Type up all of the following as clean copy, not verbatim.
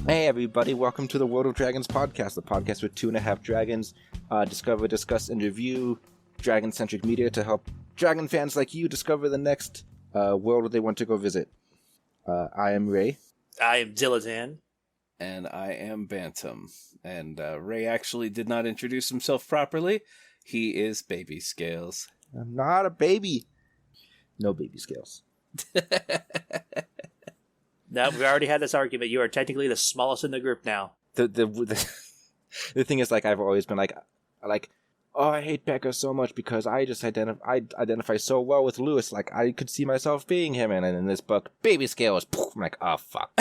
Hey everybody, welcome to the World of Dragons podcast, the podcast with 2.5 dragons, discover, discuss, and review dragon-centric media to help dragon fans like you discover the next world they want to go visit. I am Ray. I am Dilladan. And I am Bantam. And Ray actually did not introduce himself properly. He is Baby Scales. I'm not a baby. No baby scales. No, we already had this argument. You are technically the smallest in the group now. The thing is, like, I've always been like, oh, I hate Becca so much because I just identify so well with Lewis. Like, I could see myself being him. And in this book, baby scales. Poof, I'm like, oh, fuck.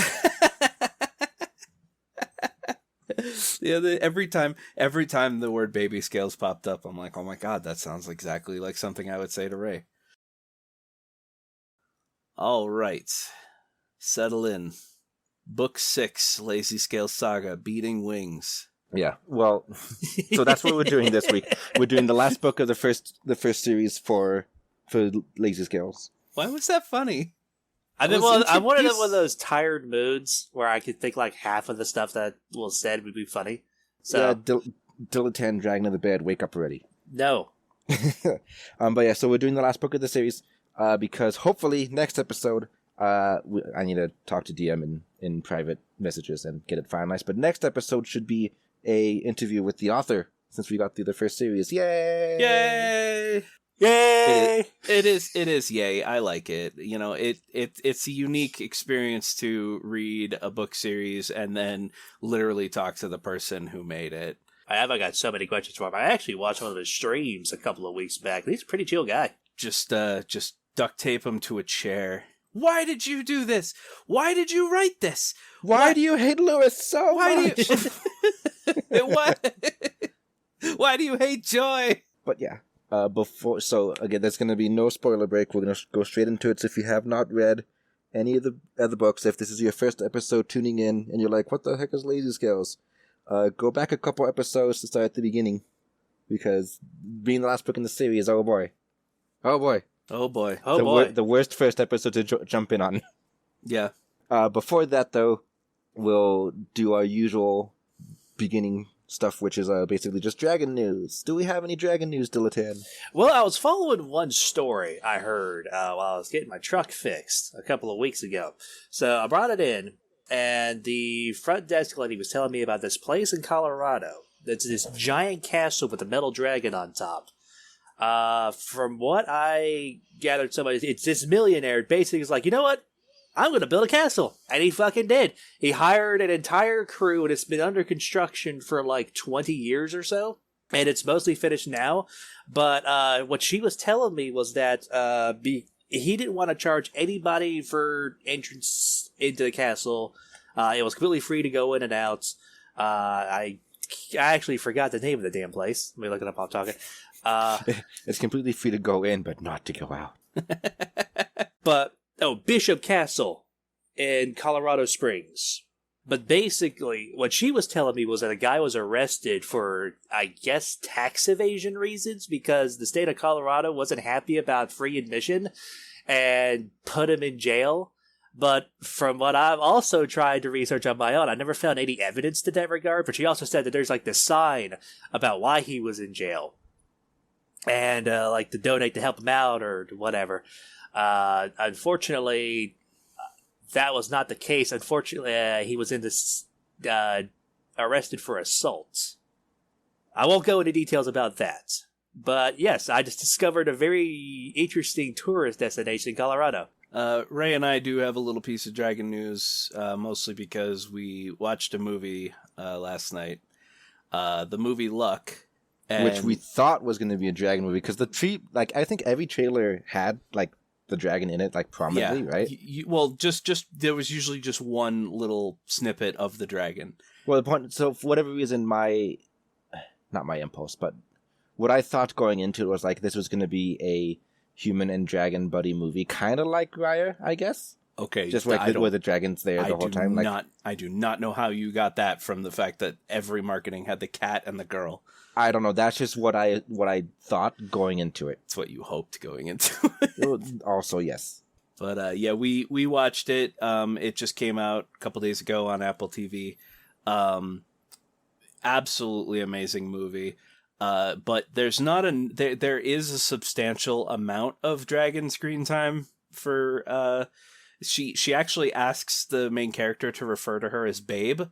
Yeah, every time the word baby scales popped up, I'm like, oh my god, that sounds exactly like something I would say to Ray. All right. Settle in. Book 6, Lazy Scale Saga, Beating Wings. Yeah, well, so that's what we're doing this week. We're doing the last book of the first series for Lazy Scales. Why was that funny? I'm one of those tired moods where I could think like half of the stuff that was said would be funny. So yeah, Dilettante, Dragon of the Bed, wake up already. No. But yeah, so we're doing the last book of the series because hopefully next episode, I need to talk to DM in private messages and get it finalized. But next episode should be a interview with the author since we got through the first series. Yay! Yay! Yay! It is yay. I like it. You know, it's a unique experience to read a book series and then literally talk to the person who made it. I got so many questions for him. I actually watched one of his streams a couple of weeks back. He's a pretty chill guy. Just duct tape him to a chair. Why did you do this? Why did you write this? Why do you hate Lewis so much? Why do you hate Joy? But yeah, again, there's going to be no spoiler break. We're going to go straight into it. So if you have not read any of the other books, if this is your first episode tuning in and you're like, what the heck is Lazy Scales? Go back a couple episodes to start at the beginning. Because being the last book in the series, oh boy. The worst first episode to jump in on. Yeah. Before that, though, we'll do our usual beginning stuff, which is basically just dragon news. Do we have any dragon news, Dilettante? Well, I was following one story I heard while I was getting my truck fixed a couple of weeks ago. So I brought it in, and the front desk lady was telling me about this place in Colorado. That's this giant castle with a metal dragon on top. From what I gathered, it's this millionaire basically is like, you know what? I'm going to build a castle. And he fucking did. He hired an entire crew and it's been under construction for like 20 years or so. And it's mostly finished now. But, what she was telling me was that, he didn't want to charge anybody for entrance into the castle. It was completely free to go in and out. I actually forgot the name of the damn place. Let me look it up while I'm talking. It's completely free to go in, but not to go out. But, Bishop Castle in Colorado Springs. But basically, what she was telling me was that a guy was arrested for, I guess, tax evasion reasons because the state of Colorado wasn't happy about free admission and put him in jail. But from what I've also tried to research on my own, I never found any evidence to that regard. But she also said that there's like this sign about why he was in jail. And, to donate to help him out or whatever. Unfortunately, that was not the case. Unfortunately, he was in this, arrested for assault. I won't go into details about that. But yes, I just discovered a very interesting tourist destination in Colorado. Ray and I do have a little piece of dragon news, mostly because we watched a movie, last night. The movie Luck. Which we thought was going to be a dragon movie, because I think every trailer had, the dragon in it, prominently, right? Just there was usually just one little snippet of the dragon. Well, so for whatever reason, not my impulse, but what I thought going into it was, this was going to be a human and dragon buddy movie, kind of like Raya, I guess. Okay. Just where the dragon's there the whole time. I do not know how you got that from the fact that every marketing had the cat and the girl. I don't know. That's just what I thought going into it. It's what you hoped going into it. Also, yes. But yeah, we watched it. It just came out a couple days ago on Apple TV. Absolutely amazing movie. But there's not there is a substantial amount of dragon screen time for she actually asks the main character to refer to her as Babe.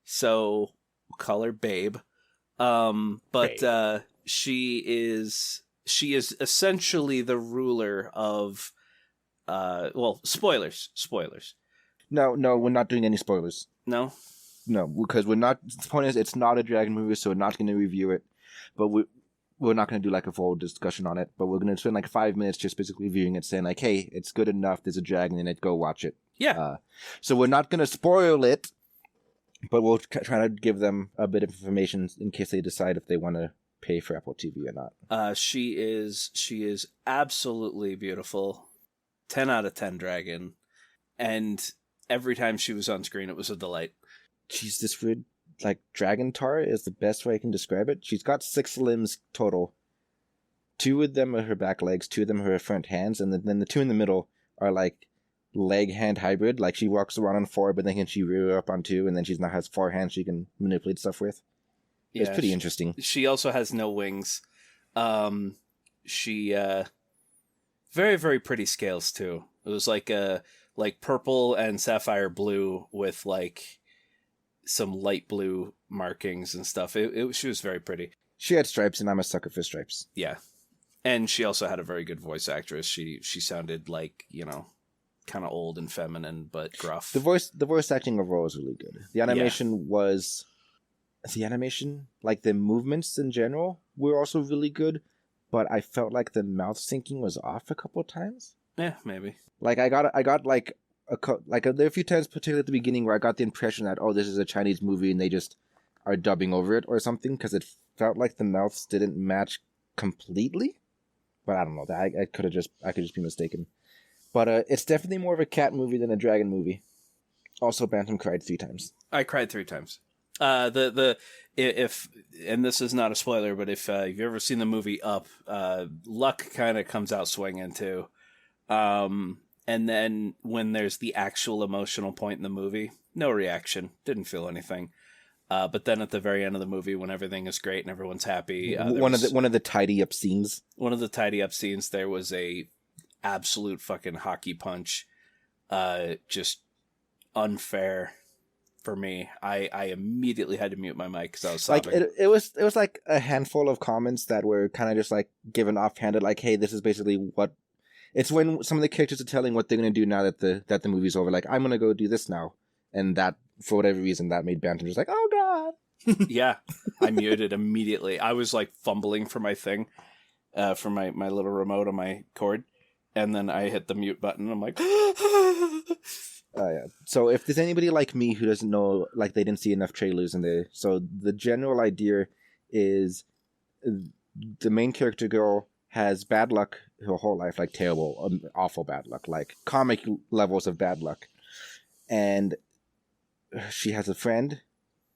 So we'll call her Babe. But Babe. she is essentially the ruler of well, spoilers. No, we're not doing any spoilers. No? No, because we're not. The point is, it's not a dragon movie, so we're not going to review it. But we're not going to do like a full discussion on it. But we're going to spend like 5 minutes just basically reviewing it, saying like, "Hey, it's good enough. There's a dragon in it. Go watch it." Yeah. So we're not going to spoil it, but we'll try to give them a bit of information in case they decide if they want to pay for Apple TV or not. She is absolutely beautiful. 10 out of 10 dragon. And every time she was on screen, it was a delight. She's this weird, like, dragon tar is the best way I can describe it. She's got 6 limbs total. 2 of them are her back legs, 2 of them are her front hands, and then the 2 in the middle are like leg-hand hybrid. Like, she walks around on 4, but then can she rear up on 2, and then she now has 4 hands she can manipulate stuff with. It's pretty interesting. She also has no wings. She very, very pretty scales too. It was like purple and sapphire blue with like some light blue markings and stuff. She was very pretty. She had stripes, and I'm a sucker for stripes. Yeah, and she also had a very good voice actress. She sounded like, you know, kind of old and feminine, but gruff. The voice acting overall was really good. The animation was. The animation, like the movements in general, were also really good, but I felt like the mouth syncing was off a couple of times. Yeah, maybe. Like I got like there are a few times, particularly at the beginning, where I got the impression that this is a Chinese movie and they just are dubbing over it or something, because it felt like the mouths didn't match completely. But I don't know. I could just be mistaken. But it's definitely more of a cat movie than a dragon movie. Also, Bantam cried 3 times. I cried 3 times. If and this is not a spoiler, but if you've ever seen the movie Up, Luck kind of comes out swinging too. And then when there's the actual emotional point in the movie, no reaction, didn't feel anything. But then at the very end of the movie, when everything is great and everyone's happy, one of the tidy up scenes. One of the tidy up scenes, there was a absolute fucking hockey punch, just unfair. For me, I immediately had to mute my mic because I was sobbing. Like it was like a handful of comments that were kind of just like given offhanded, like, "Hey, this is basically what." It's when some of the characters are telling what they're gonna do now that the movie's over. Like, I'm gonna go do this now, and that for whatever reason that made Bantam just like, "Oh God." Yeah, I muted immediately. I was like fumbling for my thing, for my little remote on my cord, and then I hit the mute button. I'm like. Yeah. So if there's anybody like me who doesn't know, like they didn't see enough trailers in there, so the general idea is the main character girl has bad luck her whole life, like terrible, awful bad luck, like comic levels of bad luck. And she has a friend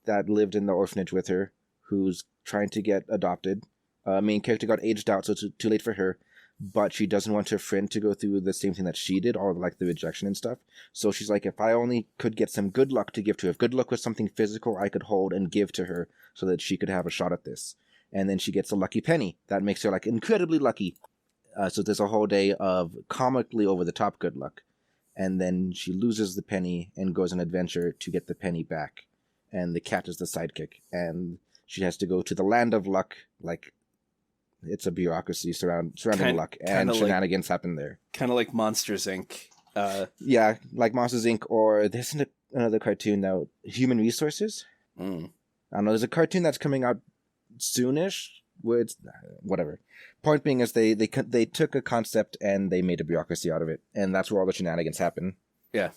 that lived in the orphanage with her who's trying to get adopted. Main character got aged out, so it's too late for her. But she doesn't want her friend to go through the same thing that she did, or like the rejection and stuff. So she's like, if I only could get some good luck to give to her, if good luck was something physical I could hold and give to her so that she could have a shot at this. And then she gets a lucky penny. That makes her like incredibly lucky. So there's a whole day of comically over the top good luck. And then she loses the penny and goes on an adventure to get the penny back. And the cat is the sidekick. And she has to go to the land of luck, like... It's a bureaucracy surrounding luck, and shenanigans happen there. Kind of like Monsters, Inc. Yeah, like Monsters, Inc. Or there's another cartoon now, Human Resources. I don't know, there's a cartoon that's coming out soonish, where it's... Whatever. Point being is they took a concept and they made a bureaucracy out of it, and that's where all the shenanigans happen. Yeah.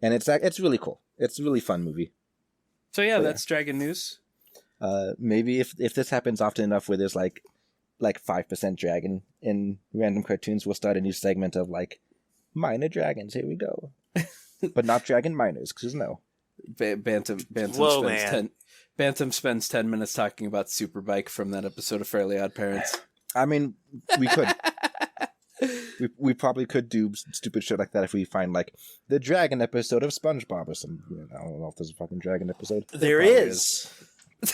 And it's really cool. It's a really fun movie. So yeah, that's Dragon News. Maybe if this happens often enough where there's like 5% dragon in random cartoons, we'll start a new segment of like minor dragons. Here we go. But not dragon minors, because no. Bantam spends 10 minutes talking about Superbike from that episode of Fairly Odd Parents. I mean, we could. We probably could do stupid shit like that if we find like the dragon episode of SpongeBob or some. I don't know if there's a fucking dragon episode. There is.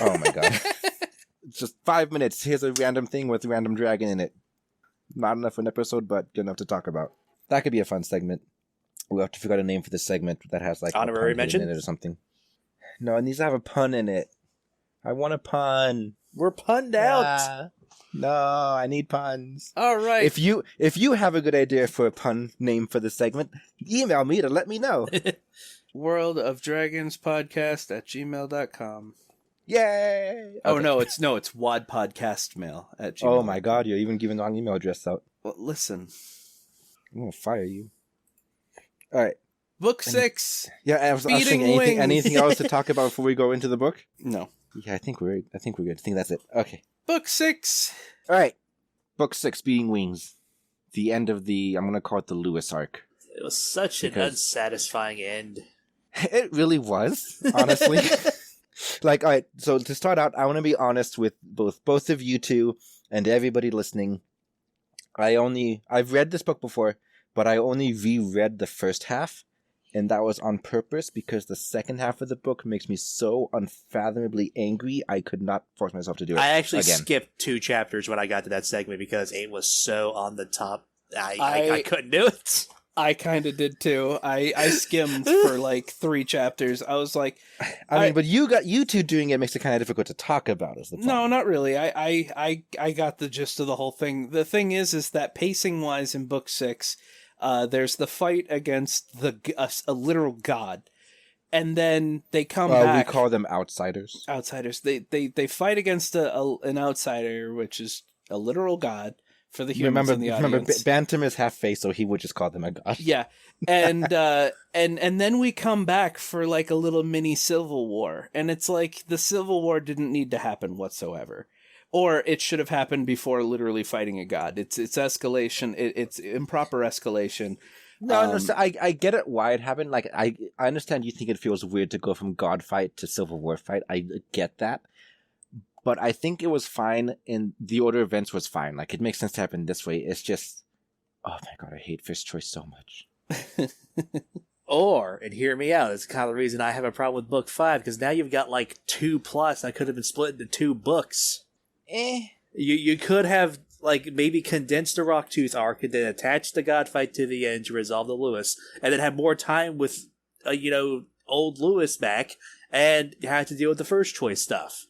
Oh my god! It's just 5 minutes. Here's a random thing with a random dragon in it. Not enough for an episode, but good enough to talk about. That could be a fun segment. We'll have to figure out a name for this segment that has like honorary a pun mention in it or something. No, it needs to have a pun in it. I want a pun. We're punned out. No, I need puns. All right. If you have a good idea for a pun name for this segment, email me to let me know. World of Dragons podcast at gmail.com. Yay! Oh, Okay. no, it's wadpodcastmail at gmail. Oh my god, you're even giving the wrong email address out. Well, listen. I'm gonna fire you. Alright. Book 6. Yeah, I was saying Beating wings. anything else to talk about before we go into the book? No. Yeah, I think we're good. I think that's it. Okay. Book 6. Alright. Book 6, Beating Wings. The end of I'm gonna call it the Lewis arc. It was such an unsatisfying end. It really was, honestly. Like, all right, so to start out, I want to be honest with both of you two and everybody listening. I've read this book before, but I only reread the first half, and that was on purpose because the second half of the book makes me so unfathomably angry, I could not force myself to do it. I actually again. skipped 2 chapters when I got to that segment because it was so on the top. I couldn't do it. I kind of did too. I skimmed for like 3 chapters. I was like, I mean, but you two doing it makes it kind of difficult to talk about. Is the point. No, not really. I got the gist of the whole thing. The thing is that pacing wise in book 6, there's the fight against a literal god, and then they come back. We call them outsiders. Outsiders. They fight against an outsider, which is a literal god. For the humans in the audience. Remember, Bantam is half face, so he would just call them a god. Yeah, and then we come back for like a little mini civil war, and it's like the civil war didn't need to happen whatsoever, or it should have happened before literally fighting a god. It's escalation. It's improper escalation. No, I get it why it happened. Like I understand you think it feels weird to go from god fight to civil war fight. I get that. But I think it was fine, and the order of events was fine. Like, it makes sense to happen this way. It's just, oh my god, I hate First Choice so much. And hear me out, it's kind of the reason I have a problem with book 5, because now you've got like 2 plots that could have been split into 2 books. You could have, like, maybe condensed the Rocktooth arc and then attached the god fight to the end to resolve the Lewis, and then have more time with, old Lewis back, and you had to deal with the First Choice stuff.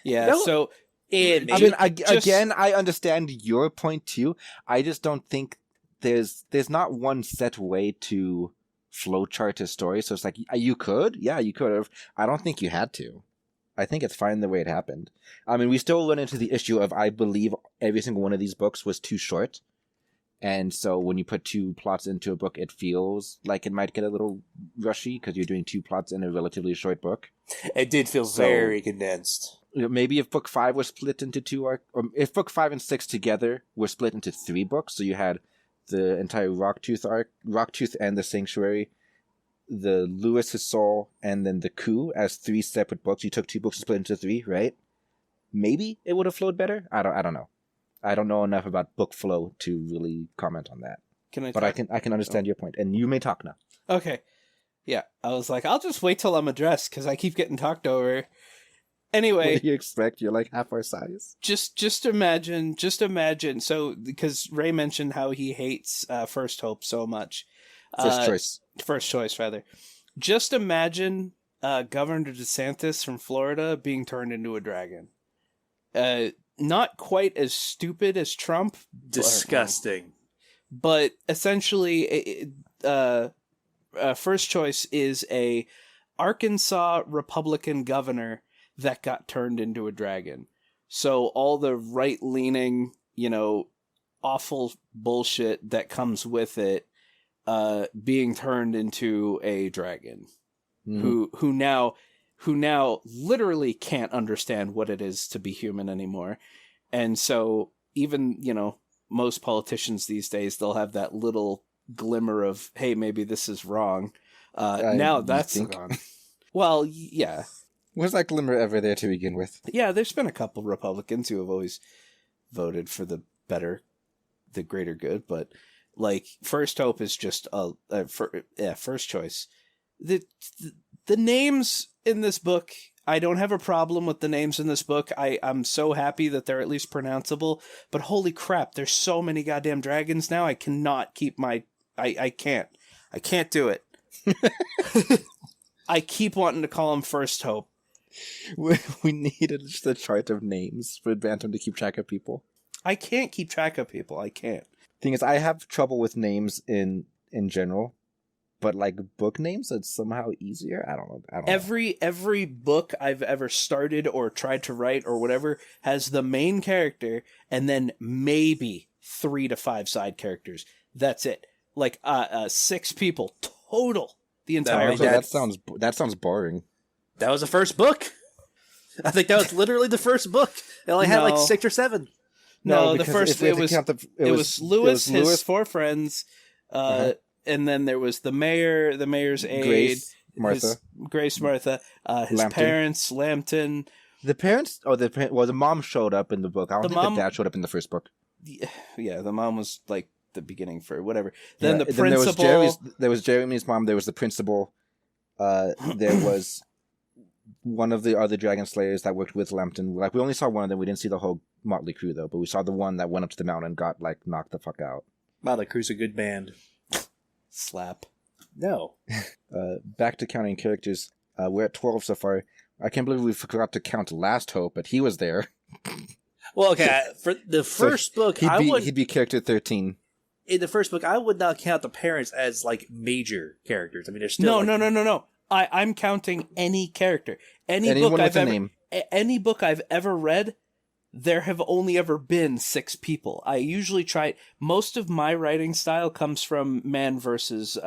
Yeah, no, so I understand your point too. I just don't think there's not one set way to flowchart a story. So it's like you could have. I don't think you had to. I think it's fine the way it happened. I mean, we still run into the issue of I believe every single one of these books was too short. And so when you put 2 plots into a book, it feels like it might get a little rushy because you're doing 2 plots in a relatively short book. It did feel very condensed. Maybe if book 5 was split into 2 or if book 5 and 6 together were split into 3 books, so you had the entire Rocktooth arc, Rocktooth and the Sanctuary, the Lewis's Soul, and then the Coup as 3 separate books. You took 2 books and split into 3, right? Maybe it would have flowed better. I don't know. I don't know enough about book flow to really comment on that. I can understand your point, and you may talk now. Okay. Yeah, I was like, I'll just wait till I'm addressed because I keep getting talked over. Anyway, what do you expect? You're like half our size. Just imagine. So, because Ray mentioned how he hates First Hope so much. First choice, rather. Just imagine Governor DeSantis from Florida being turned into a dragon. Not quite as stupid as Trump. Disgusting. But essentially, First Choice is a Arkansas Republican governor that got turned into a dragon. So all the right-leaning, awful bullshit that comes with it, being turned into a dragon, who now literally can't understand what it is to be human anymore. And so even, most politicians these days, they'll have that little glimmer of, hey, maybe this is wrong. Now that's gone. Well, yeah. Was that glimmer ever there to begin with? Yeah, there's been a couple Republicans who have always voted for the better the greater good, but like First Hope is just first choice. The names in this book, I don't have a problem with the names in this book. I'm so happy that they're at least pronounceable, but holy crap, there's so many goddamn dragons now. I cannot keep I can't do it. I keep wanting to call him First Hope. We needed just a chart of names for Bantam to keep track of people. I can't keep track of people. I can't. Thing is, I have trouble with names in general, but like book names, it's somehow easier. I don't know. Every book I've ever started or tried to write or whatever has the main character and then maybe 3 to 5 side characters. That's it. Like 6 people total. The entire that sounds boring. That was the first book. I think that was literally the first book. It only had like 6 or 7. No, the first it was Lewis, his 4 friends, and then there was the mayor, the mayor's aide, Grace, Martha, his Lambton. parents, Lambton. The parents, the mom showed up in the book. I don't think the dad showed up in the first book. Yeah, the mom was like the beginning for whatever. Then the principal. There was Jeremy's mom. There was the principal. There was one of the other dragon slayers that worked with Lambton. Like we only saw one of them. We didn't see the whole motley crew though. But we saw the one that went up to the mountain and got like knocked the fuck out. Motley Crue's a good band. Slap. No. Back to counting characters. We're at 12 so far. I can't believe we forgot to count Last Hope, but he was there. Well, okay. For the first book, he'd be character 13. In the first book, I would not count the parents as like major characters. I mean, they're still No. I'm counting any character. Any book I've ever read, there have only ever been 6 people. I usually try. Most of my writing style comes from man versus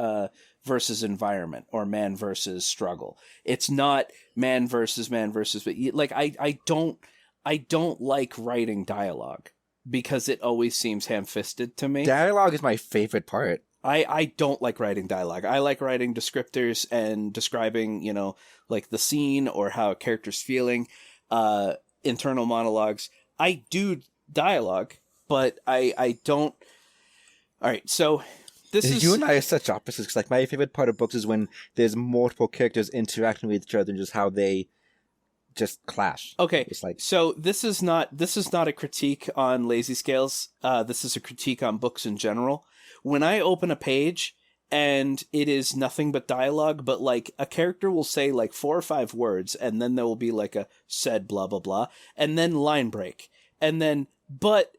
environment or man versus struggle. It's not man versus, but like I don't like writing dialogue because it always seems ham-fisted to me. Dialogue is my favorite part. I don't like writing dialogue. I like writing descriptors and describing, like the scene or how a character's feeling, internal monologues. I do dialogue, but I don't. All right, so you and I are such opposites. 'Cause, like my favorite part of books is when there's multiple characters interacting with each other and just how they just clash. Okay, it's like so this is not a critique on Lazy Scales. This is a critique on books in general. When I open a page and it is nothing but dialogue, but like a character will say like 4 or 5 words, and then there will be like a said blah blah blah, and then line break, and then but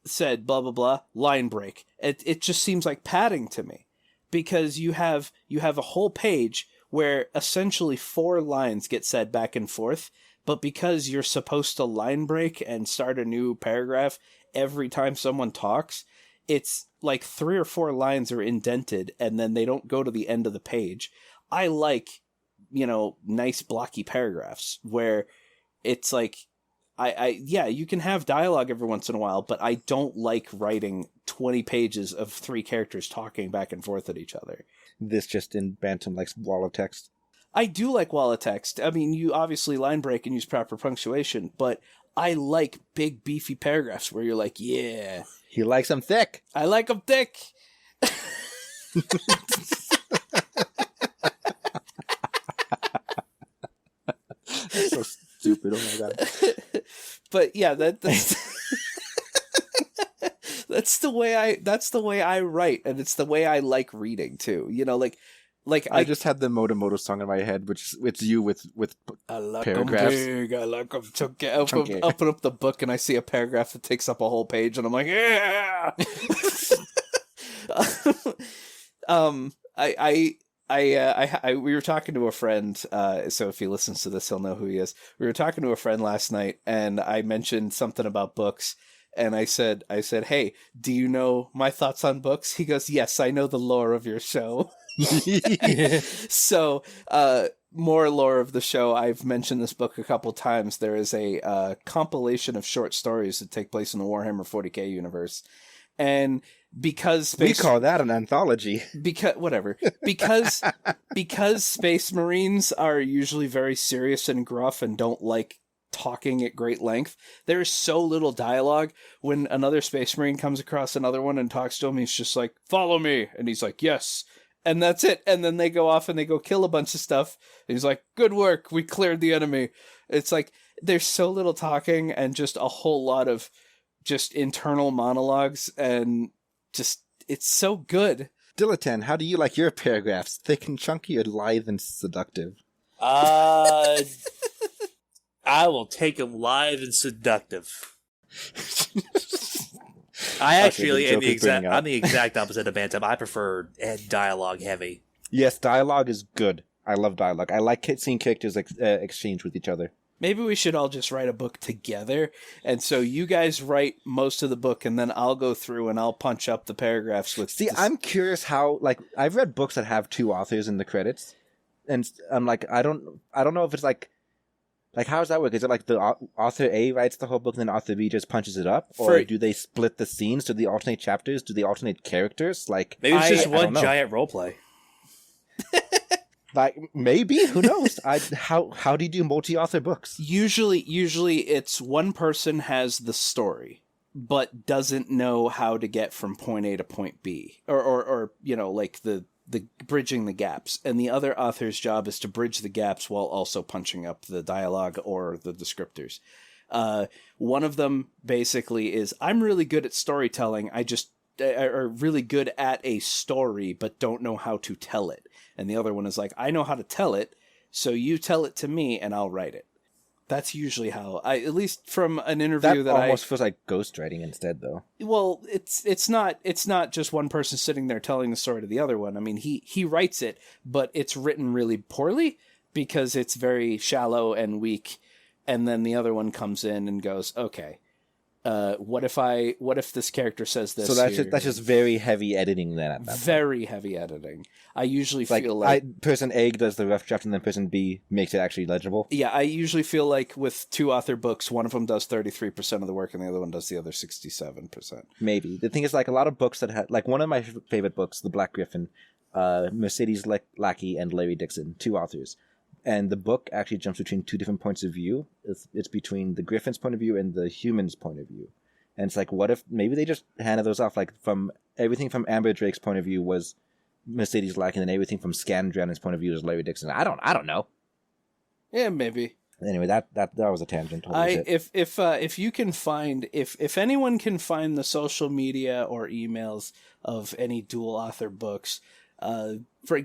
said blah blah blah, line break. It just seems like padding to me, because you have a whole page where essentially 4 lines get said back and forth, but because you're supposed to line break and start a new paragraph every time someone talks, it's like 3 or 4 lines are indented and then they don't go to the end of the page. I like, nice blocky paragraphs where it's like, you can have dialogue every once in a while, but I don't like writing 20 pages of 3 characters talking back and forth at each other. This just in Bantam likes wall of text. I do like wall of text. I mean, you obviously line break and use proper punctuation, but I like big beefy paragraphs where you're like, yeah. He likes them thick. I like them thick. So stupid. Oh my god. But yeah, that's that's the way I write, and it's the way I like reading too. Like I just had the Moto song in my head, which it's you with I like paragraphs. Big, I like them chunky. I open up the book and I see a paragraph that takes up a whole page, and I'm like, yeah. We were talking to a friend. So if he listens to this, he'll know who he is. We were talking to a friend last night, and I mentioned something about books. And I said, hey, do you know my thoughts on books? He goes, yes, I know the lore of your show. So, more lore of the show. I've mentioned this book a couple times. There is a compilation of short stories that take place in the Warhammer 40k universe. And because we call that an anthology. Because Space Marines are usually very serious and gruff and don't like talking at great length. There is so little dialogue. When another Space Marine comes across another one and talks to him, he's just like, "Follow me," and he's like, "Yes." And that's it. And then they go off and they go kill a bunch of stuff. And he's like, "Good work. We cleared the enemy." It's like there's so little talking and just a whole lot of just internal monologues, and just it's so good. Dilettante, how do you like your paragraphs? Thick and chunky or lithe and seductive? I will take him live and seductive. I actually am I'm the exact opposite of Bantam. I prefer dialogue heavy. Yes, dialogue is good. I love dialogue. I like seeing characters exchange with each other. Maybe we should all just write a book together, and so you guys write most of the book, and then I'll go through and I'll punch up the paragraphs with... See, I'm curious how, like, I've read books that have two authors in the credits, and I'm like, I don't know if it's like, how does that work? Is it like the author A writes the whole book and then author B just punches it up? Or do they split the scenes? Do they alternate chapters? Do they alternate characters? Like, maybe it's just one giant roleplay. Like, maybe, who knows? How do you do multi-author books? Usually it's one person has the story, but doesn't know how to get from point A to point B, or you know, like the bridging the gaps, and the other author's job is to bridge the gaps while also punching up the dialogue or the descriptors. One of them basically is, I'm really good at storytelling. I just are really good at a story, but don't know how to tell it. And the other one is like, I know how to tell it, so you tell it to me and I'll write it. That's usually how at least from an interview that almost feels like ghostwriting instead, though. Well, it's not just one person sitting there telling the story to the other one. I mean, he writes it, but it's written really poorly because it's very shallow and weak. And then the other one comes in and goes, okay, what if this character says this? So that's just very heavy editing then. At that very heavy editing. I usually feel like person A does the rough draft and then person B makes it actually legible. Yeah, I usually feel like with two author books, one of them does 33% of the work and the other one does the other 67%. Maybe. The thing is, like, a lot of books that had, like, one of my favorite books, The Black Griffin, Mercedes Lackey and Larry Dixon, two authors. And the book actually jumps between two different points of view. It's between the Griffin's point of view and the human's point of view. And it's like, what if maybe they just handed those off? Like, from everything from Amber Drake's point of view was Mercedes Lackey, and then everything from Scandran's point of view is Larry Dixon. I don't know. Yeah, maybe. Anyway, that was a tangent. If you can find, if anyone can find the social media or emails of any dual author books,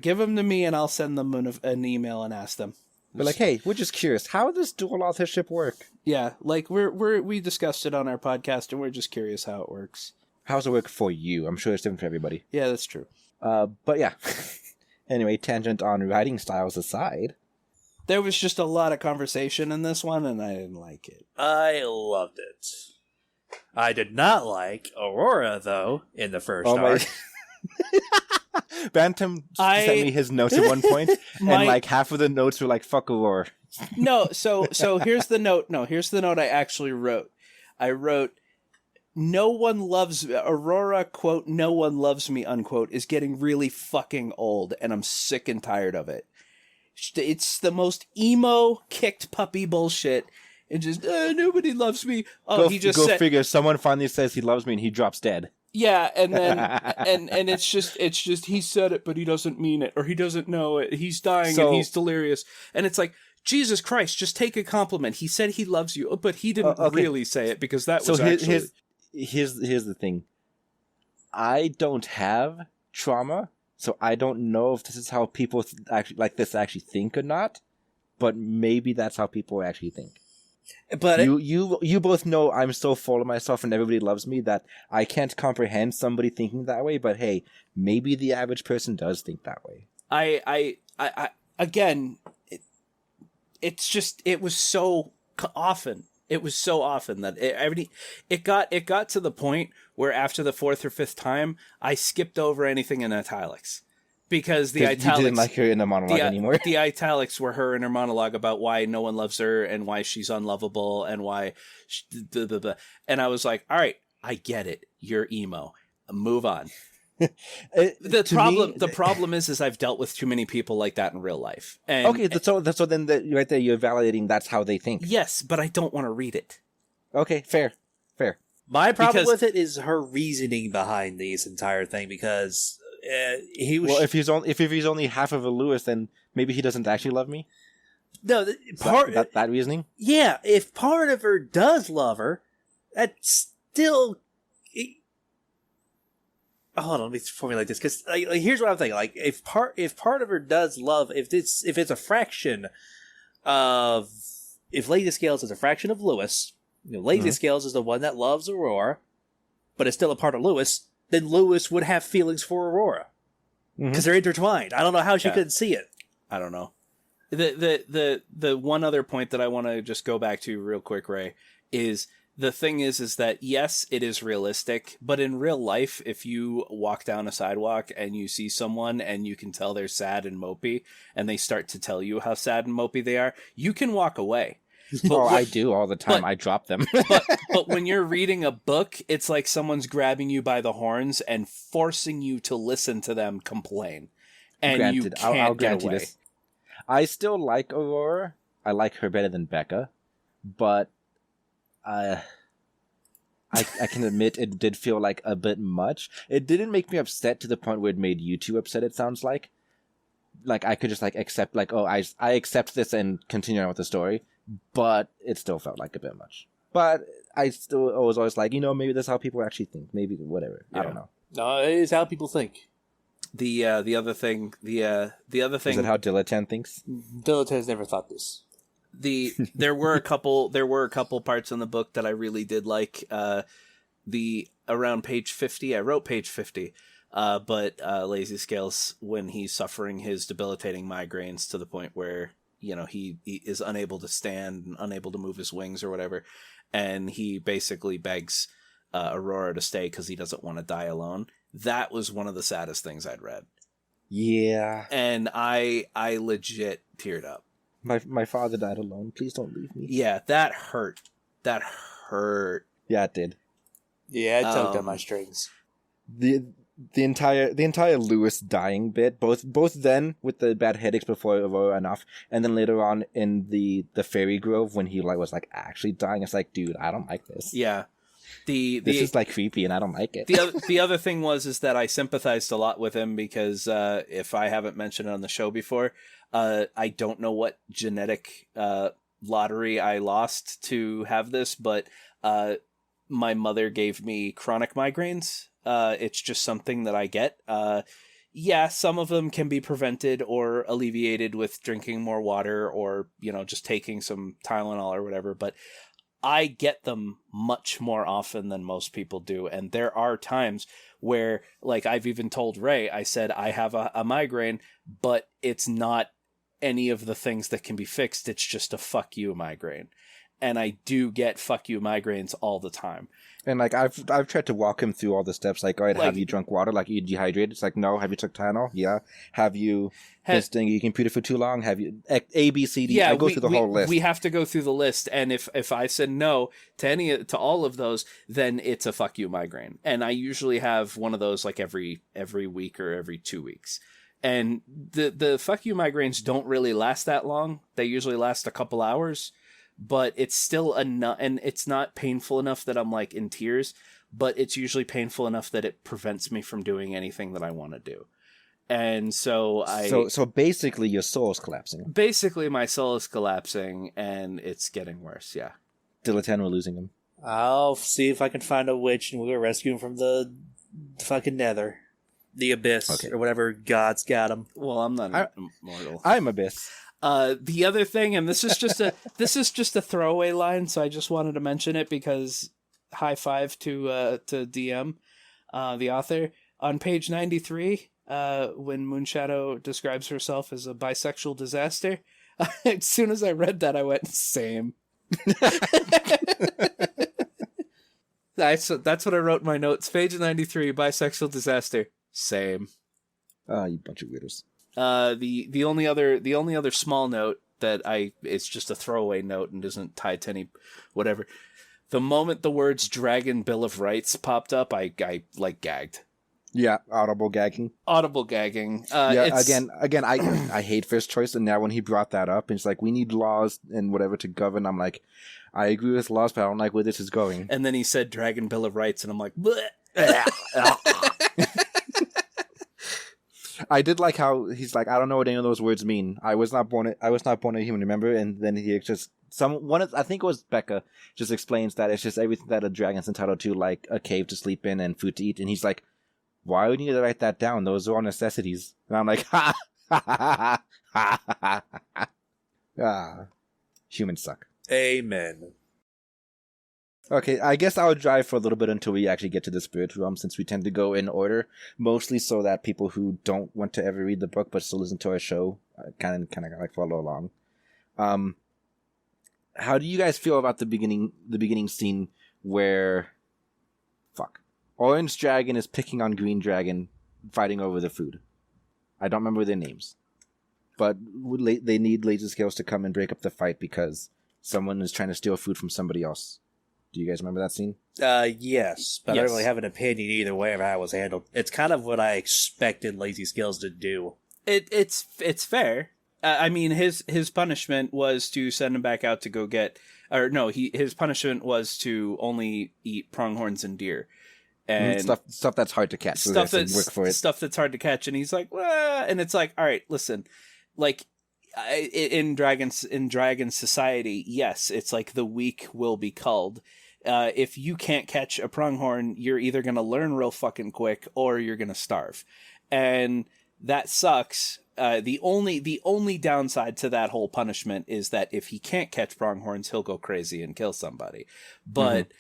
give them to me and I'll send them an email and ask them. But like, hey, we're just curious. How does dual authorship work? Yeah, like we discussed it on our podcast and we're just curious how it works. How does it work for you? I'm sure it's different for everybody. Yeah, that's true. But yeah. Anyway, tangent on writing styles aside. There was just a lot of conversation in this one and I didn't like it. I loved it. I did not like Aurora, though, in the first arc. Bantam sent me his notes at one point, and like half of the notes were like, fuck Aurora. No, so here's the note. No, here's the note I actually wrote. I wrote, no one loves Aurora, quote, no one loves me, unquote, is getting really fucking old, and I'm sick and tired of it. It's the most emo, kicked puppy bullshit. And just, nobody loves me. Oh, go figure. Someone finally says he loves me and he drops dead. Yeah, and then and it's just he said it, but he doesn't mean it, or he doesn't know it. He's dying and he's delirious, and it's like, Jesus Christ, just take a compliment. He said he loves you, but he didn't really say it because that was actually. Here's the thing. I don't have trauma, so I don't know if this is how people actually think or not. But maybe that's how people actually think. But you both know I'm so full of myself and everybody loves me that I can't comprehend somebody thinking that way. But hey, maybe the average person does think that way. I again, it was so often. It was so often that it got to the point where after the fourth or fifth time, I skipped over anything in italics. Because the italics, you didn't like her in the monologue anymore. The italics were her in her monologue about why no one loves her and why she's unlovable and why, and I was like, all right, I get it. You're emo. Move on. The problem is I've dealt with too many people like that in real life. And, okay, so then right there you're validating that's how they think. Yes, but I don't want to read it. Okay, fair. My problem with it is her reasoning behind this entire thing, because he was. Well, if he's only half of a Lewis, then maybe he doesn't actually love me. No, that reasoning. Yeah, if part of her does love her, that's still. Hold on, let me formulate this, because here's what I'm thinking. Like, if part of her does love, if it's a fraction of, if Lady Scales is a fraction of Lewis, Lady Scales is the one that loves Aurora, but it's still a part of Lewis, then Lewis would have feelings for Aurora because they're intertwined. I don't know how she couldn't see it. I don't know. The one other point that I want to just go back to real quick, Ray, is the thing is that yes, it is realistic, but in real life, if you walk down a sidewalk and you see someone and you can tell they're sad and mopey, and they start to tell you how sad and mopey they are, you can walk away. But I do all the time. I drop them. but when you're reading a book, it's like someone's grabbing you by the horns and forcing you to listen to them complain. And granted, you can't I'll grant get away. You this. I still like Aurora. I like her better than Becca. But I can admit it did feel like a bit much. It didn't make me upset to the point where it made you two upset, it sounds like. Like, I could just, accept, I accept this and continue on with the story. But it still felt like a bit much. But I was always like, maybe that's how people actually think. Maybe whatever. Yeah. I don't know. No, it is how people think. The other thing. Is it how Dilettante thinks? Dilettante's never thought this. There were a couple parts in the book that I really did like. Around page 50, I wrote page 50. But Lazy Scales, when he's suffering his debilitating migraines to the point where he is unable to stand and unable to move his wings or whatever. And he basically begs Aurora to stay because he doesn't want to die alone. That was one of the saddest things I'd read. Yeah. And I legit teared up. My father died alone. Please don't leave me. Yeah, that hurt. That hurt. Yeah, it did. Yeah, it tugged on my strings. The entire Lewis dying bit, both then with the bad headaches before Aurora ran off, and then later on in the Fairy Grove when he was actually dying. It's like, dude, I don't like this. Yeah, this is creepy, and I don't like it. The other thing was that I sympathized a lot with him because if I haven't mentioned it on the show before, I don't know what genetic lottery I lost to have this, but my mother gave me chronic migraines. It's just something that I get. Yeah, some of them can be prevented or alleviated with drinking more water or, just taking some Tylenol or whatever. But I get them much more often than most people do. And there are times where, I've even told Ray, I said, I have a migraine, but it's not any of the things that can be fixed. It's just a fuck you migraine. And I do get fuck you migraines all the time. And I've tried to walk him through all the steps. All right, have you drunk water? Are you dehydrated? It's like, no. Have you took Tylenol? Yeah. Have you this thing you computer for too long? Have you A, B, C, D? Yeah, I go through the whole list. We have to go through the list. And if I said no to all of those, then it's a fuck you migraine. And I usually have one of those every week or every 2 weeks. And the fuck you migraines don't really last that long. They usually last a couple hours. But it's still enough, and it's not painful enough that I'm in tears, but it's usually painful enough that it prevents me from doing anything that I want to do. And so So basically your soul is collapsing. Basically my soul is collapsing, and it's getting worse, yeah. Dilettante, we're losing him. I'll see if I can find a witch, and we'll go rescue him from the fucking nether. The abyss, or whatever God's got him. Well, I'm not immortal. I'm abyss. The other thing, and this is just a throwaway line, so I just wanted to mention it because high five to DM, the author. On page 93, when Moonshadow describes herself as a bisexual disaster, as soon as I read that, I went, same. That's what I wrote in my notes. Page 93, bisexual disaster, same. You bunch of weirdos. The only other small note that it's just a throwaway note and isn't tied to any whatever. The moment the words Dragon Bill of Rights popped up, I gagged. Yeah, audible gagging. Audible gagging. Yeah, again, I hate first choice, and now when he brought that up, and it's like, we need laws and whatever to govern, I'm like, I agree with laws, but I don't like where this is going. And then he said Dragon Bill of Rights, and I'm like, bleh. I did like how he's like, I don't know what any of those words mean. I was not born a human, remember? And then he just I think it was Becca, just explains that it's just everything that a dragon's entitled to, like a cave to sleep in and food to eat. And he's like, why would you need to write that down? Those are all necessities. And I'm like, ha ha ha ha ha ha. Ah, humans suck. Amen. Okay, I guess I'll drive for a little bit until we actually get to the spirit realm, since we tend to go in order, mostly so that people who don't want to ever read the book but still listen to our show kind of like follow along. How do you guys feel about the beginning scene where Orange Dragon is picking on Green Dragon, fighting over the food? I don't remember their names, but they need Laser Scales to come and break up the fight because someone is trying to steal food from somebody else. Do you guys remember that scene? Yes, but I Yes. don't really have an opinion either way of how it was handled. It's kind of what I expected Lazy Skills to do. It's fair. I mean, his punishment was to send him back out to go get, or no, his punishment was to only eat pronghorns and deer, and stuff that's hard to catch. So stuff there's some work for it. stuff that's hard to catch. And he's like, well, and it's like, all right, listen, like in dragon society, yes, it's like the weak will be culled. If you can't catch a pronghorn, you're either gonna learn real fucking quick or you're gonna starve, and that sucks. The only downside to that whole punishment is that if he can't catch pronghorns, he'll go crazy and kill somebody. But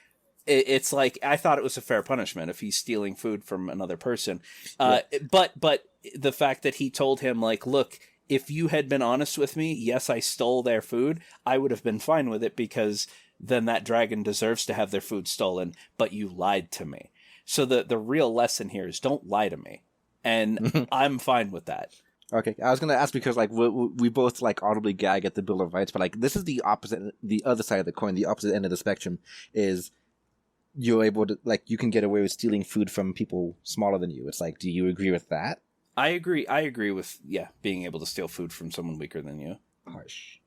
it's like, I thought it was a fair punishment if he's stealing food from another person. But the fact that he told him, like, look, if you had been honest with me, yes, I stole their food, I would have been fine with it, because then that dragon deserves to have their food stolen, but you lied to me. So the real lesson here is don't lie to me. And I'm fine with that. Okay, I was gonna ask because like we both like audibly gag at the Bill of Rights, but like this is the opposite, the other side of the coin, the opposite end of the spectrum is you're able to, like, you can get away with stealing food from people smaller than you. It's like, do you agree with that? I agree with being able to steal food from someone weaker than you. Harsh.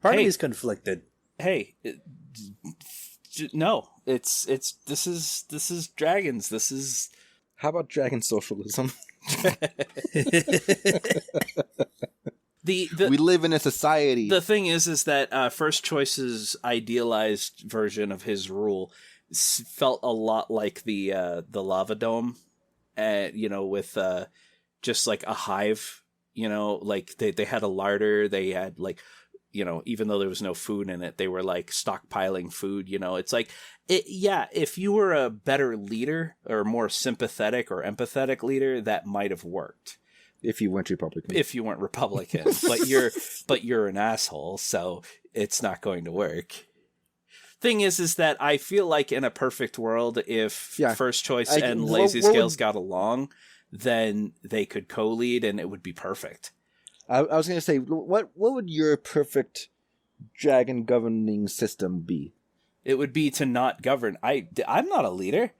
Part of me is conflicted. Hey, no, it's this is dragons. This is How about dragon socialism? we live in a society. The thing is that First Choice's idealized version of his rule felt a lot like the lava dome, with just like a hive. Like they had a larder. They had like, even though there was no food in it, they were like stockpiling food. It's like, if you were a better leader or more sympathetic or empathetic leader, that might have worked. If you weren't Republican. but you're an asshole, so it's not going to work. Thing is that I feel like in a perfect world, if First Choice and Lazy Scales got along, then they could co-lead and it would be perfect. I was going to say, what would your perfect dragon governing system be? It would be to not govern. I'm not a leader.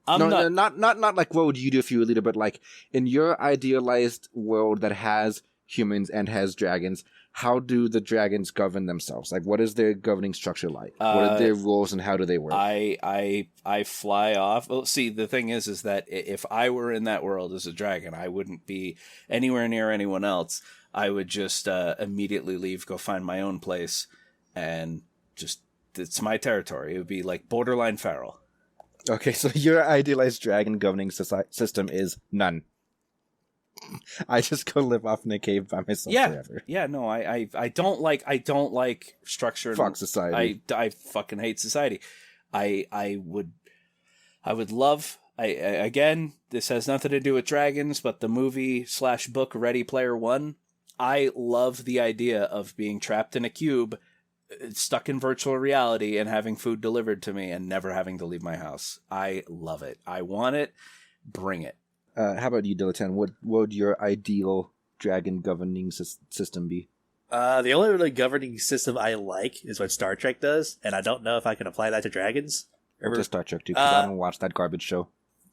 Not like what would you do if you were a leader, but like in your idealized world that has humans and has dragons, how do the dragons govern themselves? Like, what is their governing structure like? What are their rules and how do they work? I fly off. Well, see, the thing is that if I were in that world as a dragon, I wouldn't be anywhere near anyone else. I would just immediately leave, go find my own place, and just, it's my territory. It would be like borderline feral. Okay, so your idealized dragon governing system is none. I just go live off in a cave by myself forever. Yeah, no, I don't like structure. Fuck society. I fucking hate society. I would love. Again, this has nothing to do with dragons, but the movie / book Ready Player One. I love the idea of being trapped in a cube, stuck in virtual reality, and having food delivered to me and never having to leave my house. I love it. I want it. Bring it. How about you, Dilettante? What would your ideal dragon governing system be? The only really governing system I like is what Star Trek does, and I don't know if I can apply that to dragons. Or just Star Trek, too, because I don't watch that garbage show.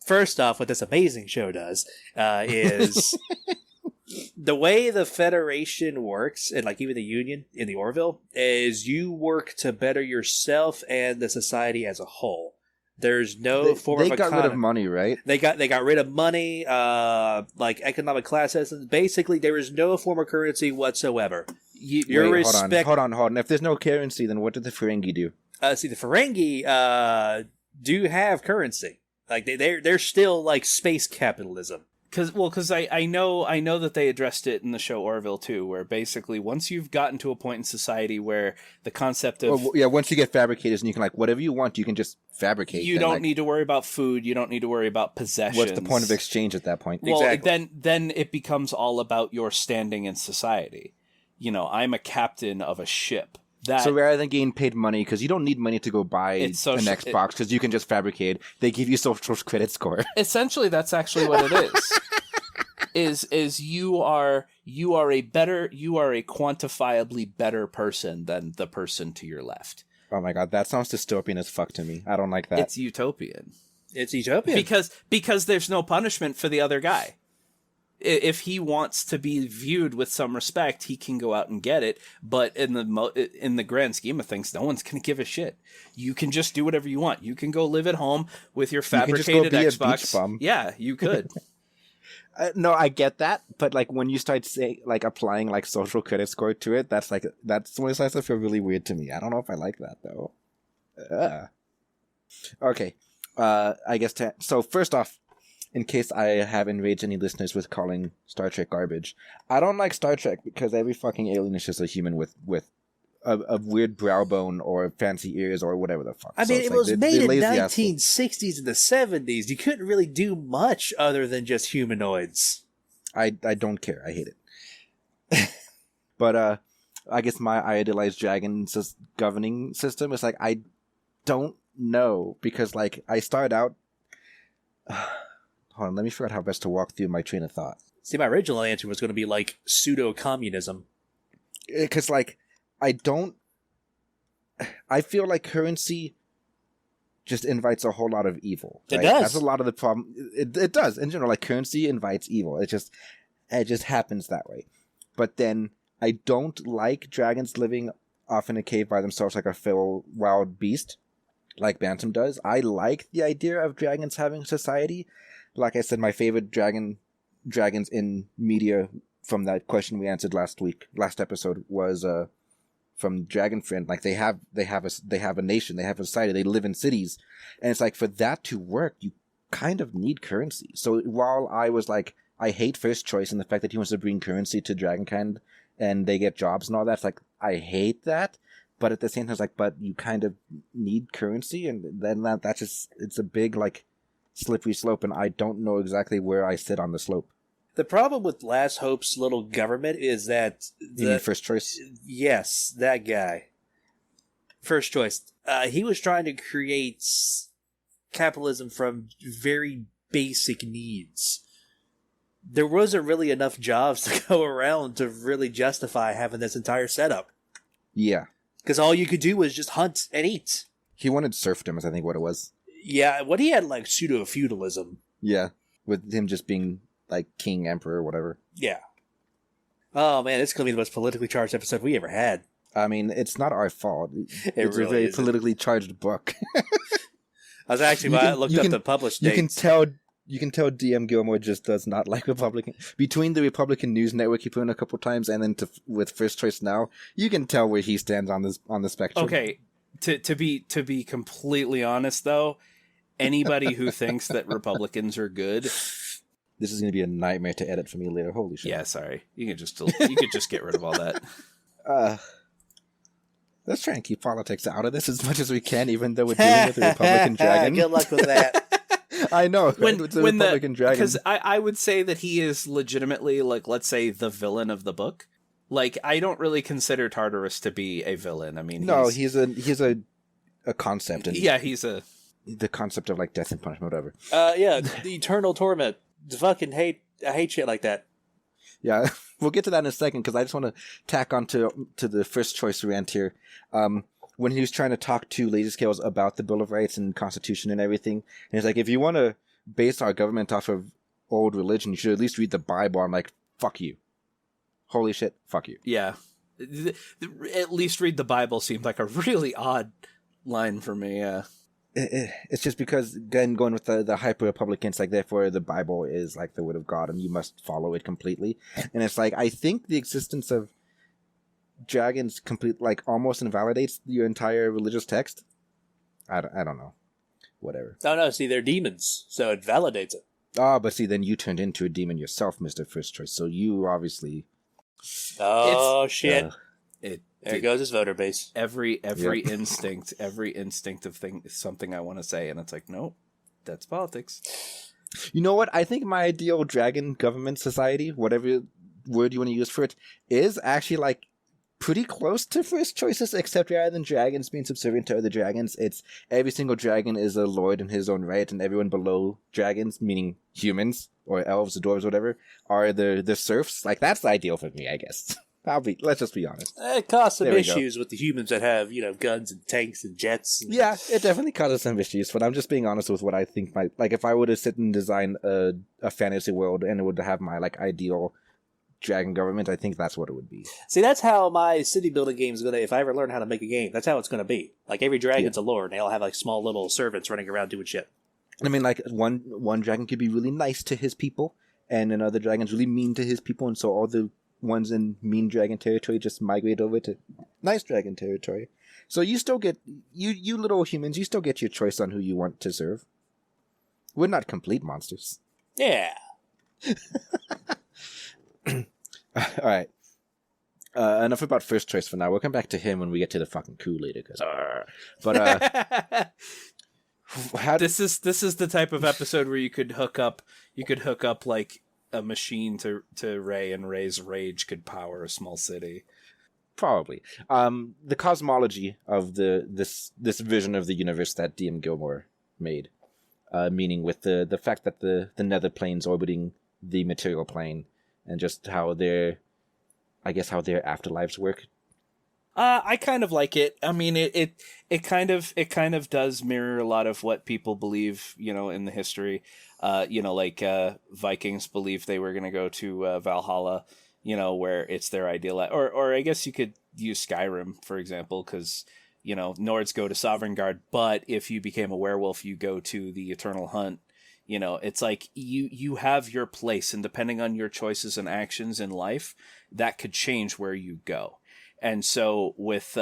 First off, what this amazing show does is the way the Federation works, and like even the Union in the Orville, is you work to better yourself and the society as a whole. There's no form of They got rid of money, right? They got rid of money, like economic class systems. Basically, there is no form of currency whatsoever. Hold on. If there's no currency, then what did the Ferengi do? See, the Ferengi do have currency. Like they're still like space capitalism. Because I know that they addressed it in the show Orville too, where basically once you've gotten to a point in society where the concept of once you get fabricators and you can like whatever you want, you can just fabricate. You don't need to worry about food. You don't need to worry about possessions. What's the point of exchange at that point? Well, exactly. then it becomes all about your standing in society. You know, I'm a captain of a ship. So rather than getting paid money, because you don't need money to go buy an Xbox, because you can just fabricate, they give you social credit score. Essentially, that's actually what it is. You are a quantifiably better person than the person to your left. Oh my god, that sounds dystopian as fuck to me. I don't like that. It's utopian. It's utopian because there's no punishment for the other guy. If he wants to be viewed with some respect, he can go out and get it. But in the grand scheme of things, no one's gonna give a shit. You can just do whatever you want. You can go live at home with your fabricated Xbox. Yeah, you could. No, I get that, but like when you start applying like social credit score to it, that's when it starts to feel really weird to me. I don't know if I like that though. Okay, I guess so. First off, in case I have enraged any listeners with calling Star Trek garbage, I don't like Star Trek because every fucking alien is just a human with a weird brow bone or fancy ears or whatever the fuck. I mean, it was made in the 1960s and the 70s. You couldn't really do much other than just humanoids. I don't care. I hate it. But I guess my idealized dragon's governing system is like, I don't know, because like I started out... Hold on, let me figure out how best to walk through my train of thought. See, my original answer was going to be like pseudo-communism. Because like, I feel like currency just invites a whole lot of evil. Right? It does. That's a lot of the problem. It does. In general, like currency invites evil. It just happens that way. But then I don't like dragons living off in a cave by themselves like a feral wild beast, like Bantam does. I like the idea of dragons having society. Like I said, my favorite dragons in media from that question we answered last episode was from Dragon Friend. Like they have a nation, they have a society, they live in cities, and it's like for that to work, you kind of need currency. So while I was like, I hate First Choice and the fact that he wants to bring currency to Dragonkind and they get jobs and all that, it's like I hate that. But at the same time, it's like, but you kind of need currency, and then that's just, it's a big like slippery slope, and I don't know exactly where I sit on the slope. The problem with Last Hope's little government is that... You mean First Choice? Yes, that guy. First Choice. He was trying to create capitalism from very basic needs. There wasn't really enough jobs to go around to really justify having this entire setup. Yeah. Because all you could do was just hunt and eat. He wanted serfdom, is I think what it was. Yeah, what he had like pseudo-feudalism. Yeah, with him just being like king, emperor, whatever. Yeah. Oh man, this is going to be the most politically charged episode we ever had. I mean, it's not our fault. It's really a very isn't. politically charged book. I was actually, I looked up the published dates. You can tell DM Gilmore just does not like Republican. Between the Republican News Network he put in a couple times and then with First Choice Now, you can tell where he stands on the spectrum. Okay, to be completely honest though, anybody who thinks that Republicans are good, this is going to be a nightmare to edit for me later. Holy shit! Yeah, sorry. You could just get rid of all that. Let's try and keep politics out of this as much as we can, even though we're dealing with a Republican dragon. Good luck with that. I know. It's a Republican dragon. Because I would say that he is legitimately, like, let's say, the villain of the book. Like, I don't really consider Tartarus to be a villain. I mean, he's a concept. Yeah, he's the concept of like death and punishment, whatever. Yeah, the eternal torment. I hate shit like that. Yeah, we'll get to that in a second because I just want to tack on to the First Choice rant here. When he was trying to talk to Lazy Scales about the Bill of Rights and Constitution and everything, and he's like, if you want to base our government off of old religion, you should at least read the Bible. I'm like, fuck you. Holy shit, fuck you. Yeah. At least read the Bible seemed like a really odd line for me, yeah. It's just because, again, going with the hyper-Republicans, like, therefore the Bible is like the word of God and you must follow it completely. And it's like, I think the existence of dragons almost invalidates your entire religious text. I don't know. Whatever. Oh, no, see, they're demons, so it validates it. Ah, but see, then you turned into a demon yourself, Mr. First Choice, so you obviously... Oh, shit. There goes his voter base. Every instinct of something I want to say, and it's like, nope, that's politics. You know what? I think my ideal dragon government society, whatever word you want to use for it, is actually like pretty close to First Choices, except rather than dragons being subservient to other dragons, it's every single dragon is a lord in his own right, and everyone below dragons, meaning humans or elves or dwarves or whatever, are the serfs. Like, that's the ideal for me, I guess. Let's just be honest. It caused some issues with the humans that have, guns and tanks and jets. Yeah, it definitely causes some issues, but I'm just being honest with what I think if I were to sit and design a fantasy world and it would have my, ideal dragon government, I think that's what it would be. See, that's how my city building game is going to, if I ever learn how to make a game, that's how it's going to be. Like, every dragon's a lord, and they all have, small little servants running around doing shit. I mean, one dragon could be really nice to his people, and another dragon's really mean to his people, and so all the ones in mean dragon territory just migrate over to nice dragon territory. So you still get, you little humans, you still get your choice on who you want to serve. We're not complete monsters. Yeah. Alright. Enough about First Choice for now. We'll come back to him when we get to the fucking coup later. This is the type of episode where you could hook up like a machine to Ray, and Ray's rage could power a small city. Probably. The cosmology of this vision of the universe that D.M. Gilmore made, meaning with the fact that the nether plane's orbiting the material plane, and just how their afterlives work. I kind of like it. I mean, it kind of does mirror a lot of what people believe, in the history. Vikings believe they were going to go to Valhalla, where it's their ideal. Or I guess you could use Skyrim, for example, because, Nords go to Sovngarde, but if you became a werewolf, you go to the Eternal Hunt. It's like you have your place, and depending on your choices and actions in life, that could change where you go. And so with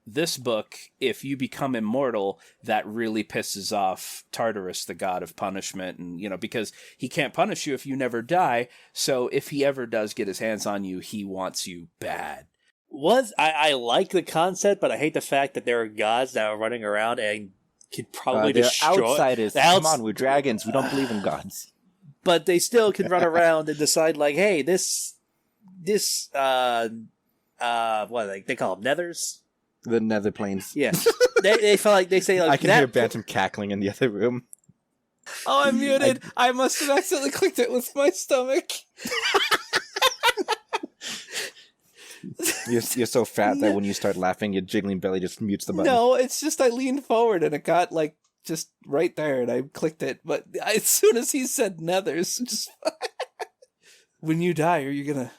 this book, if you become immortal, that really pisses off Tartarus, the god of punishment, and because he can't punish you if you never die. So if he ever does get his hands on you, he wants you bad. I like the concept, but I hate the fact that there are gods that are running around and could probably destroy outsiders. Come on, we're dragons. We don't believe in gods. But they still can run around and decide, hey, this what they call them, nethers? The nether planes. Yeah. they feel like they say I can hear Bantam cackling in the other room. Oh, I'm muted. I must have accidentally clicked it with my stomach. You're so fat that when you start laughing, your jiggling belly just mutes the button. No, it's just I leaned forward and it got just right there, and I clicked it. But as soon as he said nethers, just when you die, are you gonna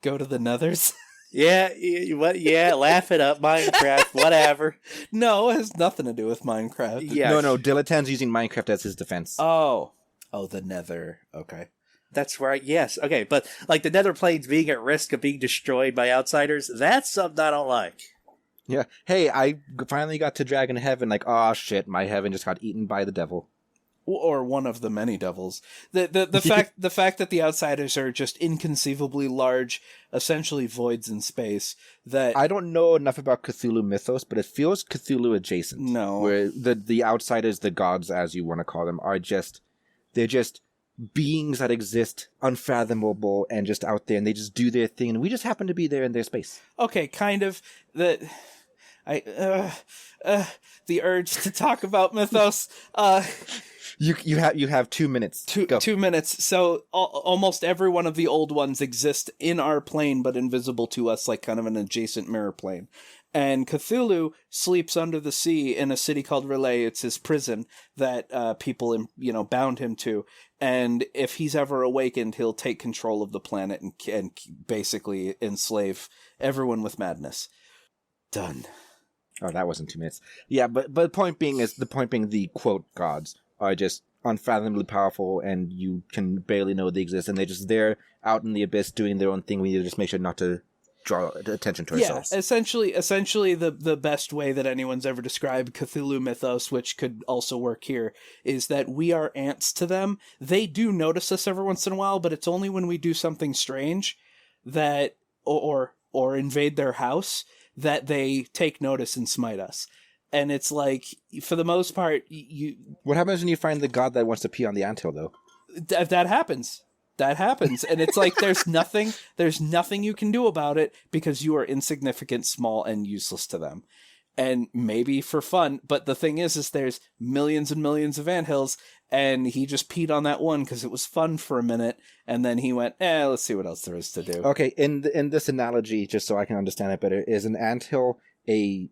go to the nethers? Yeah, yeah, laugh it up, Minecraft, whatever. No, it has nothing to do with Minecraft. Yeah. No, Dilettant's using Minecraft as his defense. Oh, the nether. Okay. That's right, yes. Okay, but the nether planes being at risk of being destroyed by outsiders, that's something I don't like. Yeah. Hey, I finally got to Dragon Heaven, oh shit, my heaven just got eaten by the devil. Or one of the many devils. The fact that the outsiders are just inconceivably large, essentially voids in space. That I don't know enough about Cthulhu mythos, but it feels Cthulhu adjacent. No, where the outsiders, the gods as you want to call them, they're just beings that exist unfathomable and just out there, and they just do their thing, and we just happen to be there in their space. Okay, kind of. The urge to talk about mythos. You have 2 minutes. Go. 2 minutes. So almost every one of the old ones exist in our plane, but invisible to us, like kind of an adjacent mirror plane. And Cthulhu sleeps under the sea in a city called Relay. It's his prison that people, bound him to. And if he's ever awakened, he'll take control of the planet and basically enslave everyone with madness. Done. Oh, that wasn't 2 minutes. Yeah, but the point being the quote gods are just unfathomably powerful, and you can barely know they exist, and they're just there out in the abyss doing their own thing. We need to just make sure not to draw attention to ourselves. Yeah, essentially the best way that anyone's ever described Cthulhu mythos, which could also work here, is that we are ants to them. They do notice us every once in a while, but it's only when we do something strange that or invade their house that they take notice and smite us. And it's like, for the most part, What happens when you find the god that wants to pee on the anthill, though? That happens. That happens. And it's like, there's nothing you can do about it because you are insignificant, small, and useless to them. And maybe for fun, but the thing is there's millions and millions of anthills, and he just peed on that one because it was fun for a minute, and then he went, let's see what else there is to do. Okay, in this analogy, just so I can understand it better, is an anthill a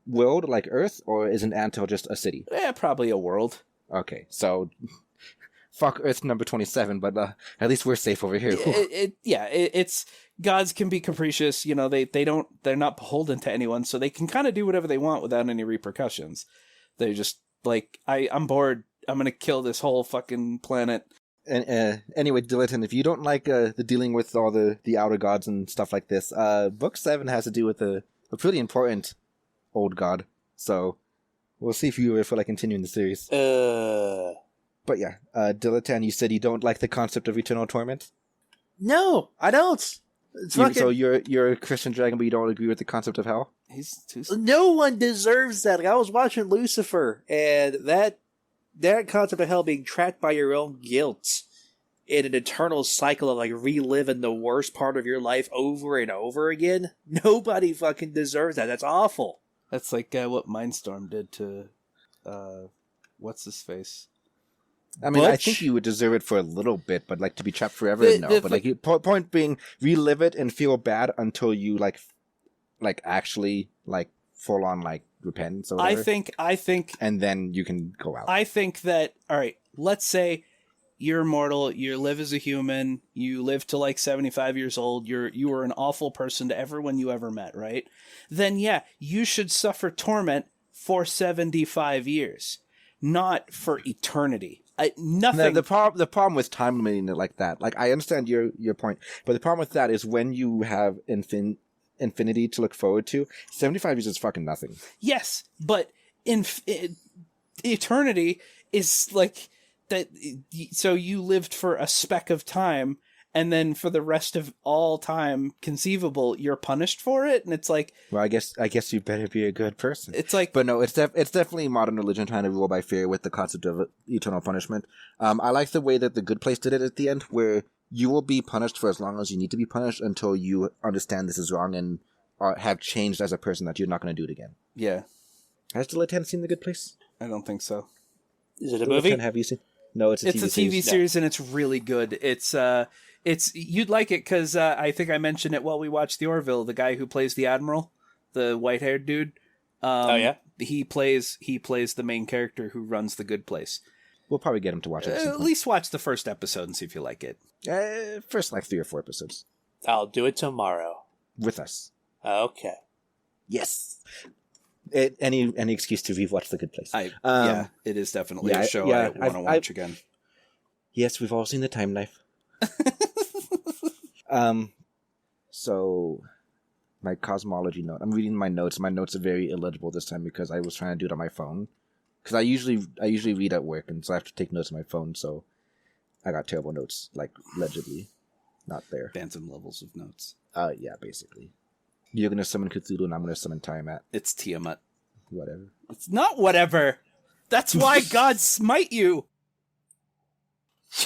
world like Earth, or is an anthill just a city? Probably a world. Okay, so fuck Earth number 27, but at least we're safe over here. It's gods can be capricious. They're not beholden to anyone, so they can kind of do whatever they want without any repercussions. They're just like, I'm bored. I'm gonna kill this whole fucking planet. And anyway, Dileton, if you don't like the dealing with all the outer gods and stuff like this, book 7 has to do with a pretty important old god. So we'll see if you ever feel like continuing the series. But yeah, Dileton, you said you don't like the concept of eternal torment? No, I don't. So you're a Christian dragon, but you don't agree with the concept of hell? No one deserves that. Like, I was watching Lucifer, and that concept of hell being trapped by your own guilt in an eternal cycle of like reliving the worst part of your life over and over again. Nobody fucking deserves that. That's awful. That's like what Mindstorm did to what's his face. I mean, Butch? I think you would deserve it for a little bit, but like to be trapped forever, no. But point being, relive it and feel bad until you like actually like full on like repent. Or whatever. I think, and then you can go out. I think that, all right, let's say you're immortal, you live as a human, you live to like 75 years old, you were an awful person to everyone you ever met, right? Then yeah, you should suffer torment for 75 years, not for eternity. Nothing. The problem with time limiting it like that, like I understand your point, but the problem with that is when you have infinity to look forward to, 75 years is fucking nothing. Yes, but eternity is like that. So you lived for a speck of time, and then for the rest of all time conceivable, you're punished for it, and it's like, well, I guess you better be a good person. It's like, but no, it's definitely modern religion trying to rule by fear with the concept of eternal punishment. I like the way that the Good Place did it at the end, where you will be punished for as long as you need to be punished until you understand this is wrong and have changed as a person, that you're not going to do it again. Yeah. Has Dileton seen The Good Place? I don't think so. Is it a movie? Have you seen? No, it's a TV series, and it's really good. It's you'd like it because I think I mentioned it while we watched The Orville. The guy who plays the Admiral, the white-haired dude. Oh yeah, he plays the main character who runs the Good Place. We'll probably get him to watch it. At least watch the first episode and see if you like it. First, like 3 or 4 episodes. I'll do it tomorrow With us. Okay. Yes. Any excuse to rewatch The Good Place. Yeah, it is definitely a show I want to watch again. Yes, we've all seen The Time Knife. So my cosmology note. I'm reading my notes. My notes are very illegible this time because I was trying to do it on my phone. Because I usually read at work, and so I have to take notes on my phone. So I got terrible notes, like legibly not there. Phantom levels of notes. Yeah, basically. You're gonna summon Cthulhu, and I'm gonna summon Tiamat. It's Tiamat. Whatever. It's not whatever. That's why God smite you.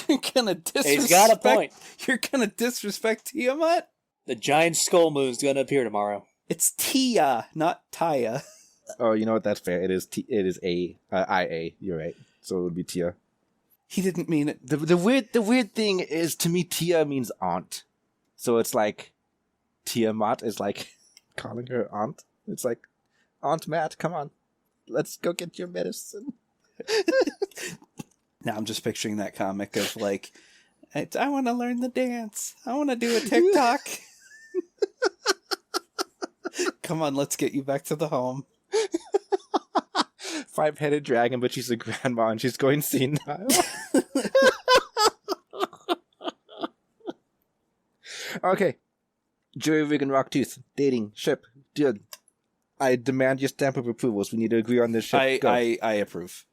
You're gonna disrespect. He's got a point. You're gonna disrespect Tiamat. The giant skull moon's gonna appear tomorrow. It's Tia, not Taya. Oh, you know what? That's fair. It is IA. You're right. so it would be Tia. He didn't mean it. The weird thing is, to me, Tia means aunt. So it's like Tiamat is like calling her aunt. It's like, Aunt Matt, come on, let's go get your medicine. Now I'm just picturing that comic of like, I want to learn the dance. I want to do a TikTok. Come on, let's get you back to the home. 5-headed dragon, but she's a grandma and she's going senile. Okay. Jury Rig and Rocktooth. Dating. Ship. Dude. I demand your stamp of approvals. We need to agree on this ship. I approve.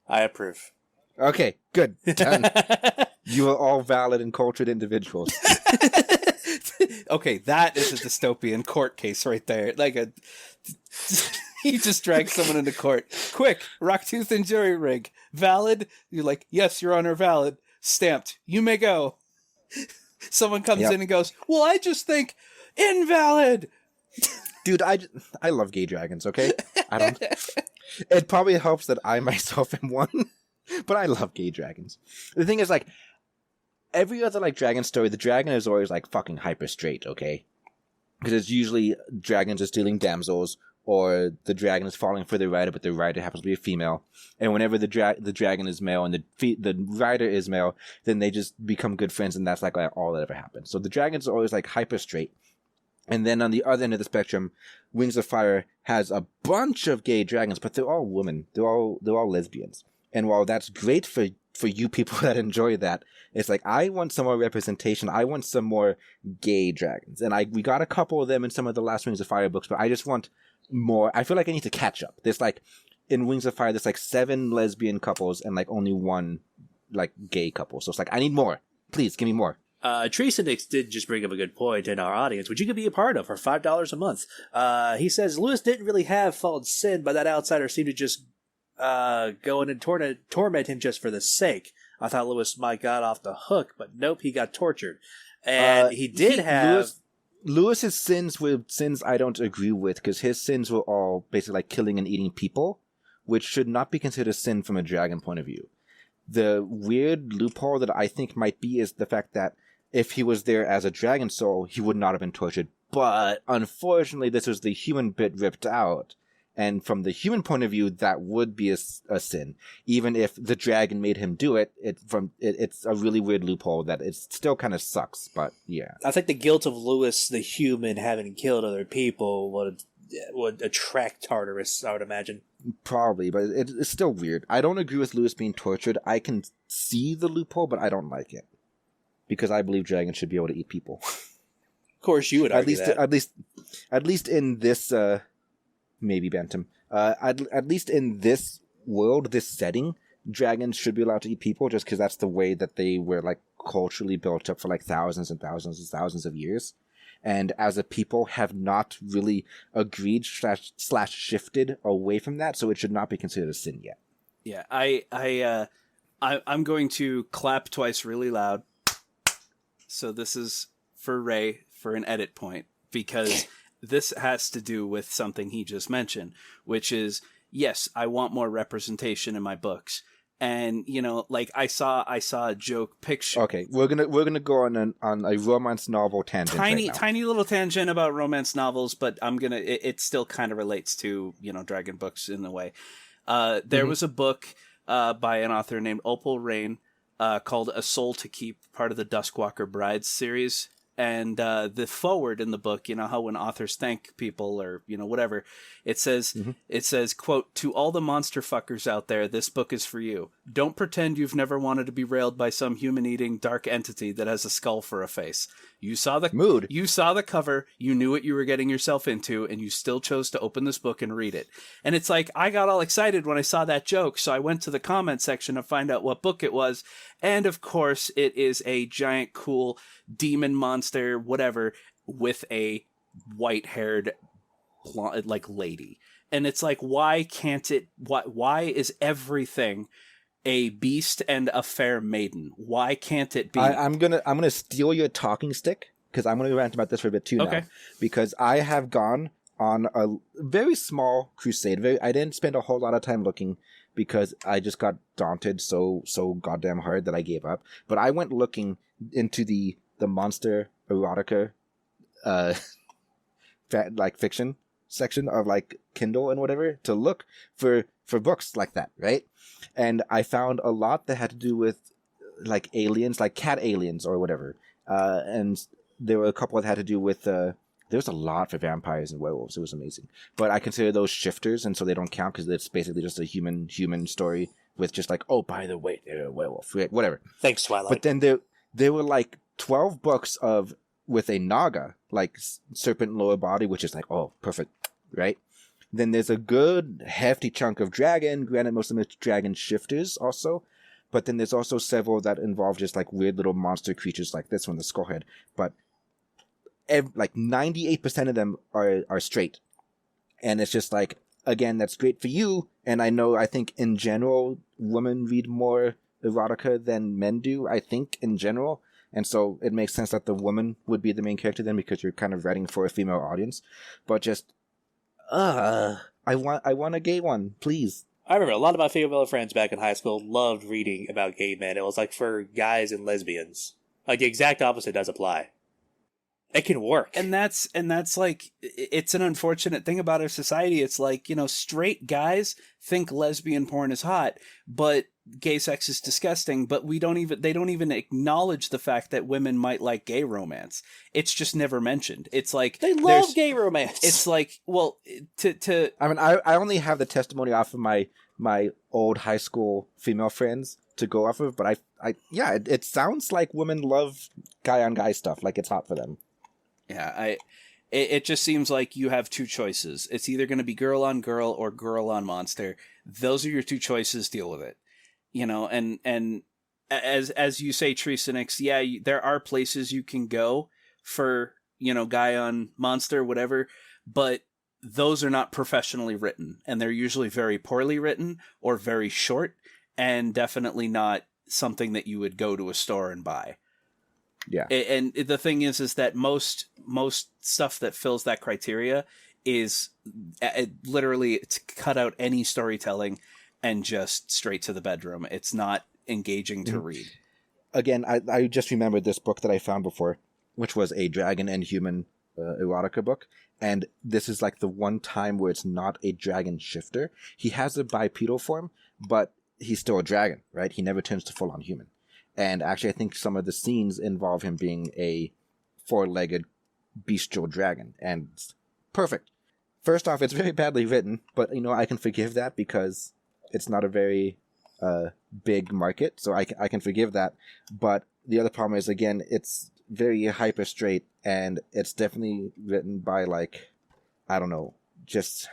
I approve. Okay, good. Done. You are all valid and cultured individuals. Okay, that is a dystopian court case right there. He just drags someone into court. Quick, Rocktooth and jury rig. Valid? You're like, yes, Your Honor, valid. Stamped. You may go. Someone comes in and goes, well, I just think invalid. Dude, I love gay dragons, okay? I don't... It probably helps that I myself am one, but I love gay dragons. The thing is, like, every other, like, dragon story, the dragon is always, like, fucking hyper straight, okay? Because it's usually dragons are stealing damsels, or the dragon is falling for the rider, but the rider happens to be a female. And whenever the dragon is male and the rider is male, then they just become good friends, and that's, like, all that ever happens. So the dragons are always, like, hyper straight. And then on the other end of the spectrum, Wings of Fire has a bunch of gay dragons, but they're all women. They're all lesbians. And while that's great for you people that enjoy that, it's like, I want some more representation. I want some more gay dragons. And we got a couple of them in some of the last Wings of Fire books, but I just want more. I feel like I need to catch up. There's like, in Wings of Fire, there's like 7 lesbian couples and like only 1 like gay couple. So it's like, I need more. Please give me more. Treesonix did just bring up a good point in our audience, which you could be a part of for $5 a month. He says, Lewis didn't really have fallen sin, but that outsider seemed to just go in and torment him just for the sake. I thought Lewis might got off the hook, but nope, he got tortured. And he did have... Lewis's sins were sins I don't agree with, because his sins were all basically like killing and eating people, which should not be considered sin from a dragon point of view. The weird loophole that I think might be is the fact that if he was there as a dragon soul, he would not have been tortured. But unfortunately, this was the human bit ripped out. And from the human point of view, that would be a sin. Even if the dragon made him do it, it's a really weird loophole that it still kind of sucks. But yeah. I think the guilt of Lewis, the human, having killed other people would attract Tartarus, I would imagine. Probably, but it's still weird. I don't agree with Lewis being tortured. I can see the loophole, but I don't like it. Because I believe dragons should be able to eat people. Of course, you would argue that. At least in this, maybe Bantam. At least in this world, this setting, dragons should be allowed to eat people, just because that's the way that they were like culturally built up for like thousands and thousands and thousands of years. And as a people, have not really agreed / shifted away from that, so it should not be considered a sin yet. Yeah, I'm going to clap twice really loud. So this is for Ray for an edit point, because this has to do with something he just mentioned, which is, yes, I want more representation in my books. And, you know, like I saw a joke picture. Okay, we're gonna go on a romance novel tangent. Tiny little tangent about romance novels, but it still kind of relates to, you know, dragon books in a way. There was a book by an author named Opal Rain called A Soul to Keep, part of the Duskwalker Brides series. And the foreword in the book, you know how when authors thank people or, you know, whatever, it says, quote, "To all the monster fuckers out there, this book is for you. Don't pretend you've never wanted to be railed by some human-eating dark entity that has a skull for a face. You saw the mood. You saw the cover, you knew what you were getting yourself into, and you still chose to open this book and read it." And it's like, I got all excited when I saw that joke, so I went to the comment section to find out what book it was. And of course, it is a giant, cool demon monster, whatever, with a white-haired, like, lady. And it's like, why can't it? Why is everything a beast and a fair maiden? Why can't it be? I'm gonna steal your talking stick, because I'm gonna rant about this for a bit too now. Because I have gone on a very small crusade. I didn't spend a whole lot of time looking, because I just got daunted so goddamn hard that I gave up. But I went looking into the monster erotica, fiction section of like Kindle and whatever to look for books like that, right? And I found a lot that had to do with like aliens, like cat aliens or whatever. And there were a couple that had to do with there's a lot for vampires and werewolves. It was amazing. But I consider those shifters, and so they don't count because it's basically just a human story with just like, oh, by the way, they're a werewolf, right? Whatever. Thanks, Twilight. But then there were like 12 books with a naga, like serpent lower body, which is like, oh, perfect, right? Then there's a good hefty chunk of dragon. Granted, most of them are dragon shifters also. But then there's also several that involve just like weird little monster creatures like this one, the Skullhead. But like 98% of them are straight. And it's just like, again, that's great for you. And I think in general, women read more erotica than men do, I think, in general. And so it makes sense that the woman would be the main character then, because you're kind of writing for a female audience. But just, I want a gay one, please. I remember a lot of my female friends back in high school loved reading about gay men. It was like for guys and lesbians. Like the exact opposite does apply. It can work. And that's like, it's an unfortunate thing about our society. It's like, straight guys think lesbian porn is hot, but gay sex is disgusting, but they don't even acknowledge the fact that women might like gay romance. It's just never mentioned. It's like they love gay romance. It's like, well, I mean, I only have the testimony off of my old high school female friends to go off of, but it sounds like women love guy on guy stuff, like it's hot for them. Yeah, it just seems like you have two choices. It's either going to be girl on girl or girl on monster. Those are your two choices. Deal with it. And as you say, Treesenix, yeah, there are places you can go for, guy on monster, whatever, but those are not professionally written, and they're usually very poorly written or very short, and definitely not something that you would go to a store and buy. Yeah. And the thing is that most stuff that fills that criteria is literally to cut out any storytelling and just straight to the bedroom. It's not engaging to read. Again, I just remembered this book that I found before, which was a dragon and human erotica book. And this is like the one time where it's not a dragon shifter. He has a bipedal form, but he's still a dragon, right? He never turns to full-on human. And actually, I think some of the scenes involve him being a four-legged bestial dragon. And it's perfect. First off, it's very badly written, but, I can forgive that because it's not a very big market, so I can forgive that. But the other problem is, again, it's very hyper straight, and it's definitely written by, like, I don't know, just...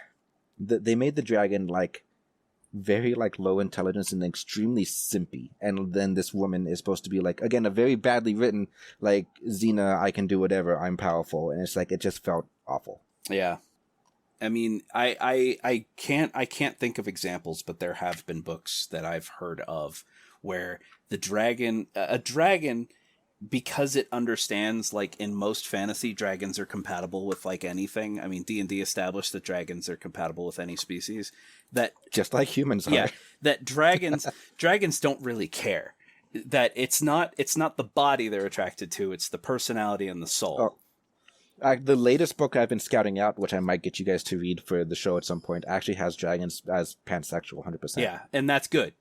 They made the dragon, like, very like low intelligence and extremely simpy, and then this woman is supposed to be like, again, a very badly written like Xena, I can do whatever, I'm powerful, and it's like it just felt awful. Yeah, I mean, I can't think of examples, but there have been books that I've heard of where a dragon, because it understands, like in most fantasy, dragons are compatible with like anything. I mean, D&D established that dragons are compatible with any species. That just like humans are. Yeah, that dragons don't really care. That it's not the body they're attracted to, it's the personality and the soul. The latest book I've been scouting out, which I might get you guys to read for the show at some point, actually has dragons as pansexual, 100%. Yeah, and that's good,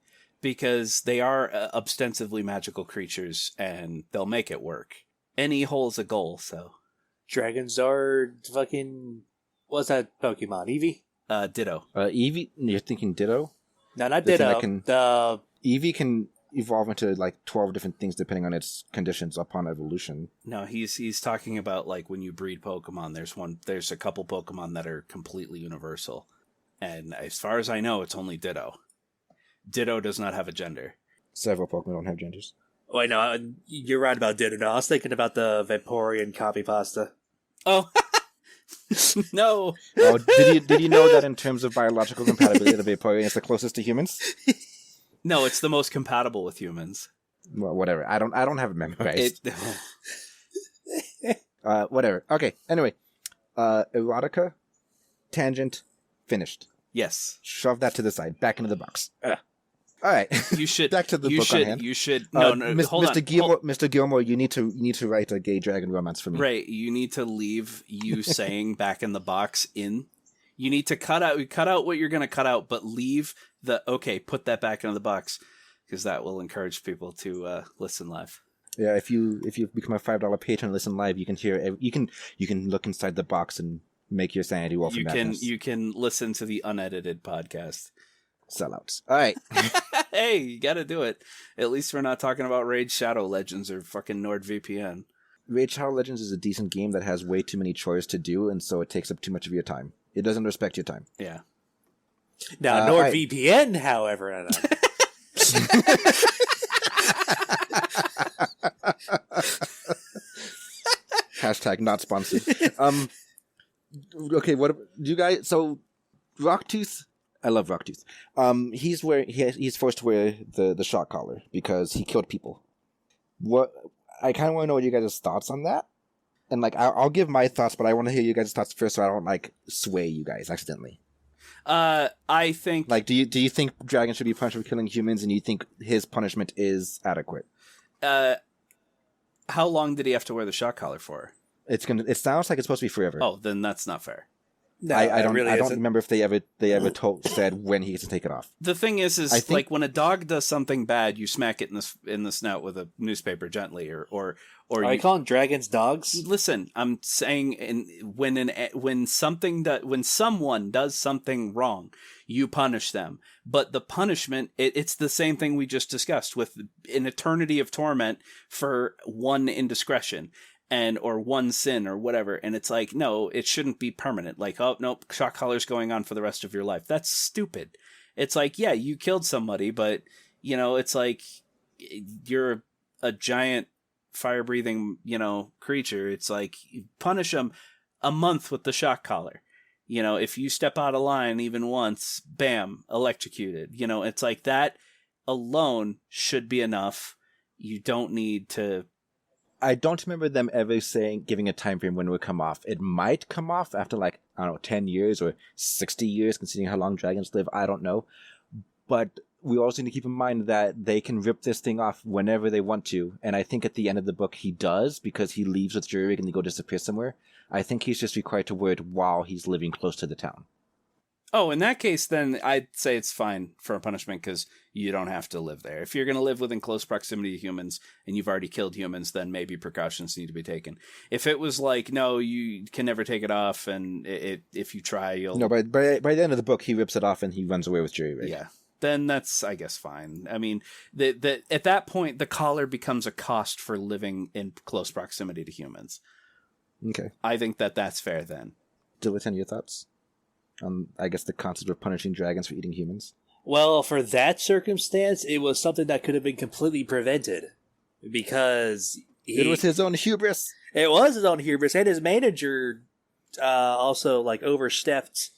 because they are ostensibly magical creatures, and they'll make it work. Any hole's a goal, so. Dragons are fucking... What's that Pokemon? Eevee? Ditto. Eevee? You're thinking Ditto? No, not Ditto. Eevee can evolve into like 12 different things depending on its conditions upon evolution. No, he's talking about like when you breed Pokemon, there's a couple Pokemon that are completely universal. And as far as I know, it's only Ditto. Ditto does not have a gender. Several Pokemon don't have genders. Wait, no, you're right about Ditto. No, I was thinking about the Vaporeon copy pasta. Oh, no. Oh, did you know that in terms of biological compatibility, the Vaporeon is the closest to humans? No, it's the most compatible with humans. Well, whatever. I don't have it memorized. Whatever. Okay. Anyway, erotica, tangent, finished. Yes. Shove that to the side. Back into the box. All right. You should Back to the book on hand. You should no, hold Mr. on. Gilmore, Mr. Gilmore, you need to write a gay dragon romance for me. Right, you need to leave you saying back in the box in. You need to cut out what you're going to cut out, but leave put that back into the box, because that will encourage people to listen live. Yeah, if you become a $5 patron and listen live, you can hear you can look inside the box and make your sanity roll for madness. You can listen to the unedited podcast. Sellouts. All right. Hey, you got to do it. At least we're not talking about Raid Shadow Legends or fucking NordVPN. Raid Shadow Legends is a decent game that has way too many chores to do, and so it takes up too much of your time. It doesn't respect your time. Yeah. Now, NordVPN, however... Hashtag not sponsored. Okay, what do you guys? So, Rocktooth, I love Rocktooth. He's forced to wear the shock collar because he killed people. What I kind of want to know what you guys' thoughts on that, and like I'll give my thoughts, but I want to hear you guys' thoughts first, so I don't like sway you guys accidentally. I think like do you think dragons should be punished for killing humans, and you think his punishment is adequate? How long did he have to wear the shock collar for? It sounds like it's supposed to be forever. Oh, then that's not fair. No, I don't really remember if they ever said when he gets to take it off. The thing is I think, like when a dog does something bad, you smack it in the snout with a newspaper gently, or are you calling dragons dogs? Listen, I'm saying when someone does something wrong, you punish them. But the punishment, it's the same thing we just discussed with an eternity of torment for one indiscretion. Or one sin or whatever, and it's like, no, it shouldn't be permanent. Like, oh no, shock collar's going on for the rest of your life. That's stupid. It's like, yeah, you killed somebody, but it's like you're a giant fire breathing creature. It's like you punish them a month with the shock collar. If you step out of line even once, bam, electrocuted. It's like that alone should be enough. You don't need to. I don't remember them ever giving a time frame when it would come off. It might come off after 10 years or 60 years, considering how long dragons live. I don't know. But we also need to keep in mind that they can rip this thing off whenever they want to. And I think at the end of the book he does, because he leaves with jury rig and they go disappear somewhere. I think he's just required to wear it while he's living close to the town. Oh, in that case, then I'd say it's fine for a punishment because you don't have to live there. If you're going to live within close proximity to humans and you've already killed humans, then maybe precautions need to be taken. If it was like, no, you can never take it off, and if you try, you'll... No, by the end of the book, he rips it off and he runs away with jury rig. Yeah, then that's, I guess, fine. I mean, at that point, the collar becomes a cost for living in close proximity to humans. Okay. I think that's fair then. Dilettante, your thoughts? I guess the concept of punishing dragons for eating humans. Well, for that circumstance, it was something that could have been completely prevented, because it was his own hubris. It was his own hubris, and his manager also overstepped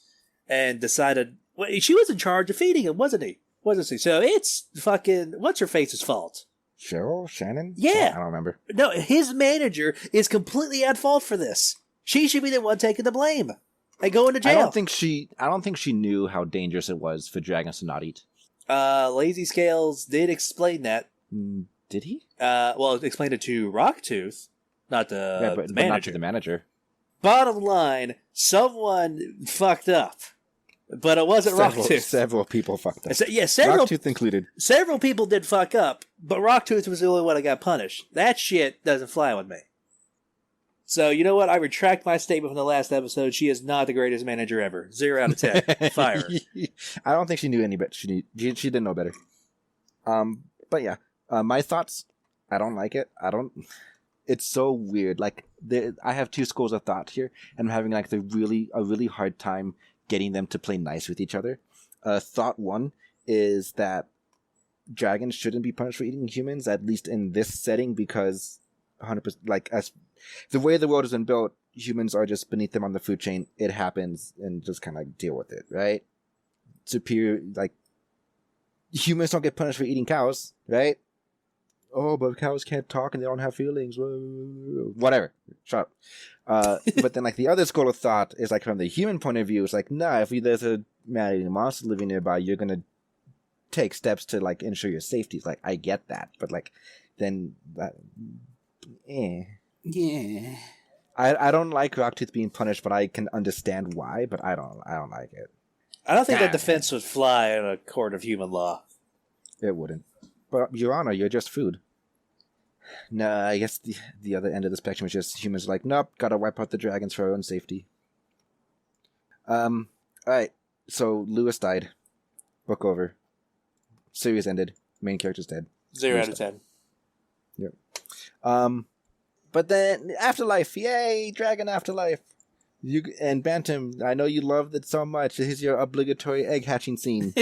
and decided. Well, she was in charge of feeding him, wasn't she? So it's fucking what's her face's fault. Cheryl? Shannon? Yeah, I don't remember. No, his manager is completely at fault for this. She should be the one taking the blame. And go into jail. I don't think she knew how dangerous it was for dragons to not eat. Lazy Scales did explain that. Did he? Well, explained it to Rocktooth, not the but manager. not to the manager. Bottom line, someone fucked up, but it wasn't Rocktooth. Several people fucked up. Several Rocktooth included. Several people did fuck up, but Rocktooth was the only one that got punished. That shit doesn't fly with me. So, you know what? I retract my statement from the last episode. She is not the greatest manager ever. 0 out of 10. Fire her. I don't think she knew any better. She didn't know better. But yeah. My thoughts, I don't like it. It's so weird. I have two schools of thought here, and I'm having a really hard time getting them to play nice with each other. Thought one is that dragons shouldn't be punished for eating humans, at least in this setting, because 100%, as the way the world has been built, humans are just beneath them on the food chain. It happens, and just kind of deal with it, right? Superior, humans don't get punished for eating cows, right? Oh, but cows can't talk and they don't have feelings. Whatever. Shut up. But then, the other school of thought is, from the human point of view, it's nah, if there's a man-eating monster living nearby, you're gonna take steps to like ensure your safety. It's like, I get that, but like then that Yeah. I don't like Rocktooth being punished, but I can understand why, but I don't like it. I don't think that defense would fly in a court of human law. It wouldn't. But Your Honor, you're just food. No, I guess the other end of the spectrum is just humans like, nope, gotta wipe out the dragons for our own safety. Alright, so Lewis died. Book over. Series ended. Main character's dead. 0 out of 10. Yep. But then Afterlife, yay, Dragon Afterlife. And Bantam, I know you loved it so much. Here's your obligatory egg hatching scene.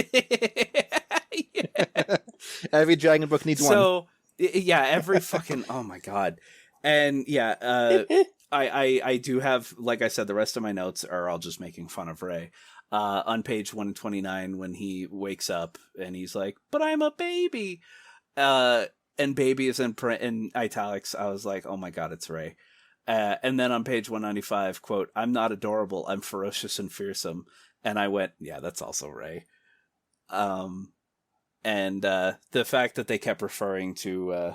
Every dragon book needs one. So yeah, every fucking oh my god. And yeah, I do have, like I said, the rest of my notes are all just making fun of Ray. On page 129 when he wakes up and he's like, "But I'm a baby." And baby is in italics. I was like, "Oh my god, it's Ray." And then on page 195, quote, "I'm not adorable, I'm ferocious and fearsome." And I went, "Yeah, that's also Ray." And the fact that they kept referring to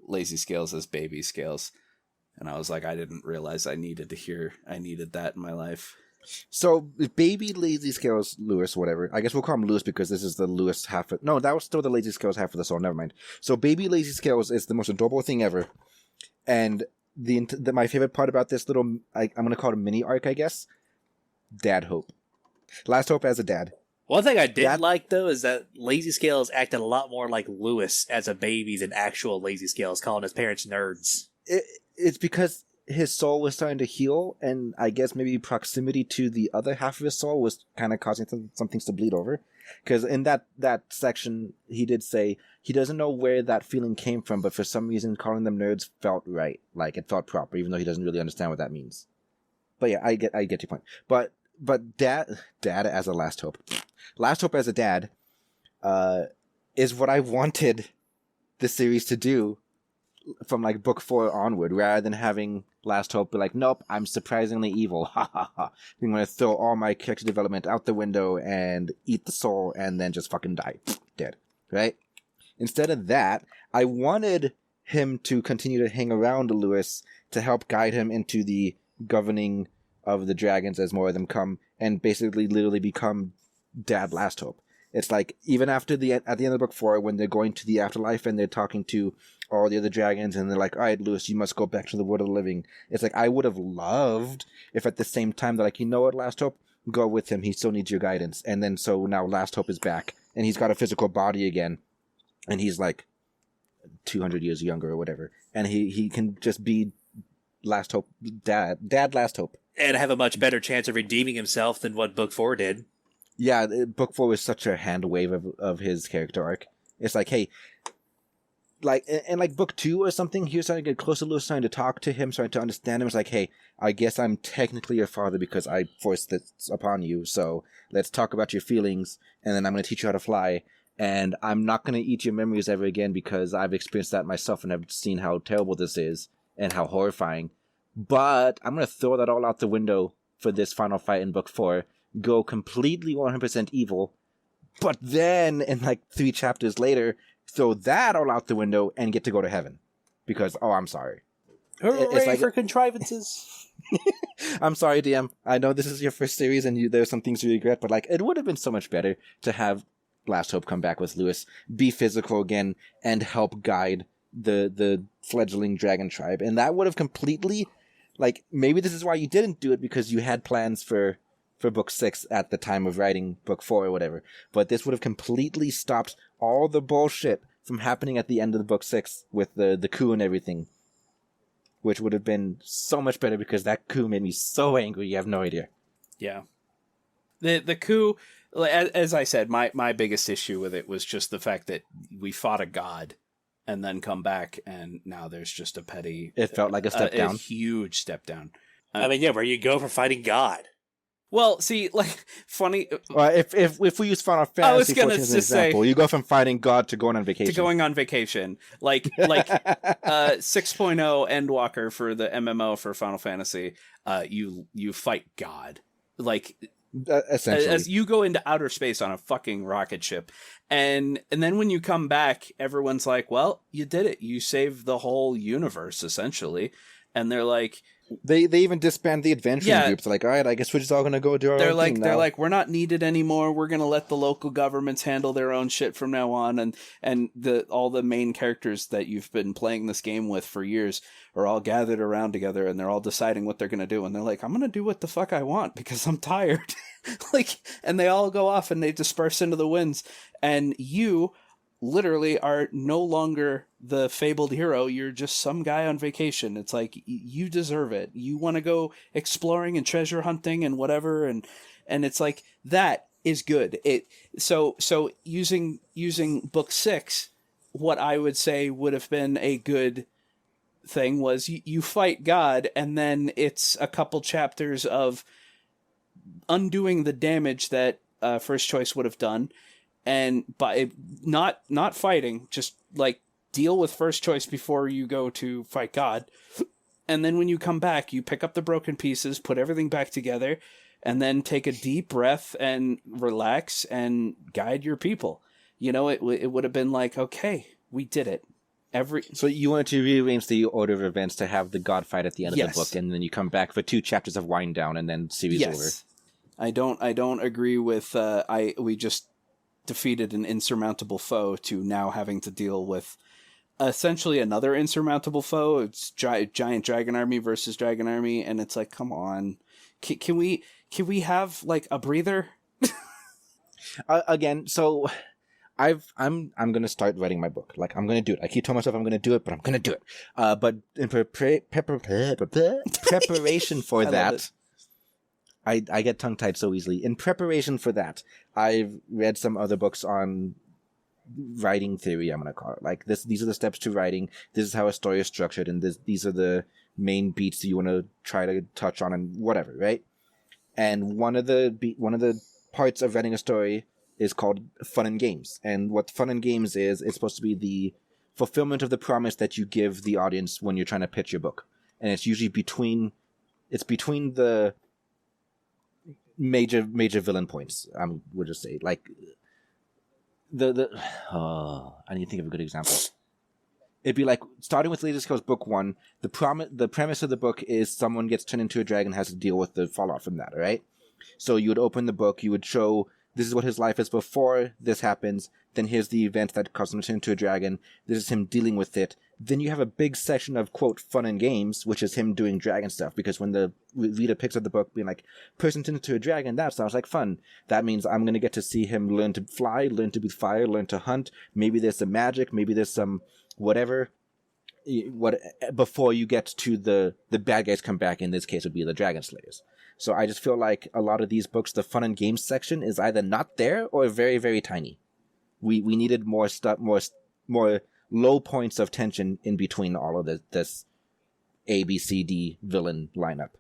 Lazy Scales as baby scales. And I was like, I didn't realize I needed that in my life. So, baby Lazy Scales Lewis, whatever. I guess we'll call him Lewis because this is the Lewis half of... No, that was still the Lazy Scales half of the soul. Never mind. So, baby Lazy Scales is the most adorable thing ever. And my favorite part about this little... I'm going to call it a mini arc, I guess. Dad Hope. Last Hope as a dad. One thing I did like, though, is that Lazy Scales acted a lot more like Lewis as a baby than actual Lazy Scales, calling his parents nerds. It's because his soul was starting to heal, and I guess maybe proximity to the other half of his soul was kind of causing some things to bleed over. Because in that section, he did say he doesn't know where that feeling came from, but for some reason, calling them nerds felt right. Like, it felt proper, even though he doesn't really understand what that means. But yeah, I get your point. But dad as a Last Hope. Last Hope as a dad is what I wanted the series to do from like book 4 onward, rather than having Last Hope be like, nope, I'm surprisingly evil. Ha ha ha. I'm going to throw all my character development out the window and eat the soul and then just fucking die. Dead. Right? Instead of that, I wanted him to continue to hang around Lewis to help guide him into the governing of the dragons as more of them come, and basically literally become Dad Last Hope. It's like, even after at the end of book 4, when they're going to the afterlife and they're talking to all the other dragons and they're like, all right, Lewis, you must go back to the world of the living. It's like, I would have loved if at the same time they're like, you know what, Last Hope, go with him. He still needs your guidance. And then so now Last Hope is back and he's got a physical body again. And he's like 200 years younger or whatever. And he can just be Last Hope, Dad Last Hope. And have a much better chance of redeeming himself than what book 4 did. Yeah, book 4 was such a hand wave of his character arc. It's like, hey, like, in like book 2 or something, he was starting to get close to Lewis, starting to talk to him, starting to understand him. It's like, hey, I guess I'm technically your father because I forced this upon you, so let's talk about your feelings, and then I'm going to teach you how to fly, and I'm not going to eat your memories ever again because I've experienced that myself and I've seen how terrible this is and how horrifying. But I'm going to throw that all out the window for this final fight in book 4, go completely 100% evil, but then in like 3 chapters later, throw that all out the window and get to go to heaven. Because, oh, I'm sorry. Hooray like, for contrivances. I'm sorry, DM. I know this is your first series and there's some things you regret, but like, it would have been so much better to have Last Hope come back with Lewis, be physical again, and help guide the fledgling dragon tribe. And that would have completely, like, maybe this is why you didn't do it, because you had plans for book 6 at the time of writing book 4 or whatever. But this would have completely stopped all the bullshit from happening at the end of the book 6 with the coup and everything. Which would have been so much better, because that coup made me so angry, you have no idea. Yeah. The coup, as I said, my biggest issue with it was just the fact that we fought a god and then come back and now there's just a petty... It felt like a step down. A huge step down. I mean, yeah, where you go for fighting God. Well, see, like, funny... if we use Final Fantasy 14 as an example, you go from fighting God to going on vacation. To going on vacation. Like 6.0 Endwalker for the MMO for Final Fantasy, you fight God. Like, Essentially. As you go into outer space on a fucking rocket ship. And then when you come back, everyone's like, well, you did it. You saved the whole universe, essentially. And they're like... They even disband the adventuring groups. Like, all right, I guess we're just all going to go do our own thing now. They're like, we're not needed anymore. We're going to let the local governments handle their own shit from now on. And all the main characters that you've been playing this game with for years are all gathered around together, and they're all deciding what they're going to do. And they're like, I'm going to do what the fuck I want because I'm tired. And they all go off and they disperse into the winds. And you literally are no longer the fabled hero. You're just some guy on vacation. It's like, you deserve it. You want to go exploring and treasure hunting and whatever. And it's like, that is good. So using book 6, what I would say would have been a good thing was you fight God, and then it's a couple chapters of undoing the damage that First Choice would have done. And by not fighting, just like deal with First Choice before you go to fight God. And then when you come back, you pick up the broken pieces, put everything back together, and then take a deep breath and relax and guide your people. You know, it would have been like, okay, we did it. So you wanted to rearrange the order of events to have the God fight at the end of the book, and then you come back for 2 chapters of wind down, and then series over. I don't agree with we just defeated an insurmountable foe to now having to deal with essentially another insurmountable foe. It's giant dragon army versus dragon army, and it's like, come on, can we have like a breather? Again, so I'm gonna start writing my book. Like, I'm gonna do it. I keep telling myself I'm gonna do it, but I'm gonna do it. But in preparation for that. I get tongue-tied so easily. In preparation for that, I've read some other books on writing theory, I'm going to call it. Like, these are the steps to writing, this is how a story is structured, and these are the main beats that you want to try to touch on, and whatever, right? And one of the parts of writing a story is called fun and games. And what fun and games is, it's supposed to be the fulfillment of the promise that you give the audience when you're trying to pitch your book. And it's usually between the major villain points. We'll just say, like, I need to think of a good example. It'd be like starting with Laser Scales Book 1. The premise of the book is someone gets turned into a dragon, has to deal with the fallout from that. Right? So you would open the book, you would show this is what his life is before this happens. Then here's the event that caused him to turn into a dragon. This is him dealing with it. Then you have a big section of, quote, fun and games, which is him doing dragon stuff. Because when the reader picks up the book being like, person turned into a dragon, that sounds like fun. That means I'm going to get to see him learn to fly, learn to breathe fire, learn to hunt. Maybe there's some magic, maybe there's some whatever. Before you get to the bad guys come back, in this case would be the Dragon Slayers. So I just feel like a lot of these books, the fun and games section is either not there or very, very tiny. We needed more stuff, more low points of tension in between all of this A, B, C, D villain lineup.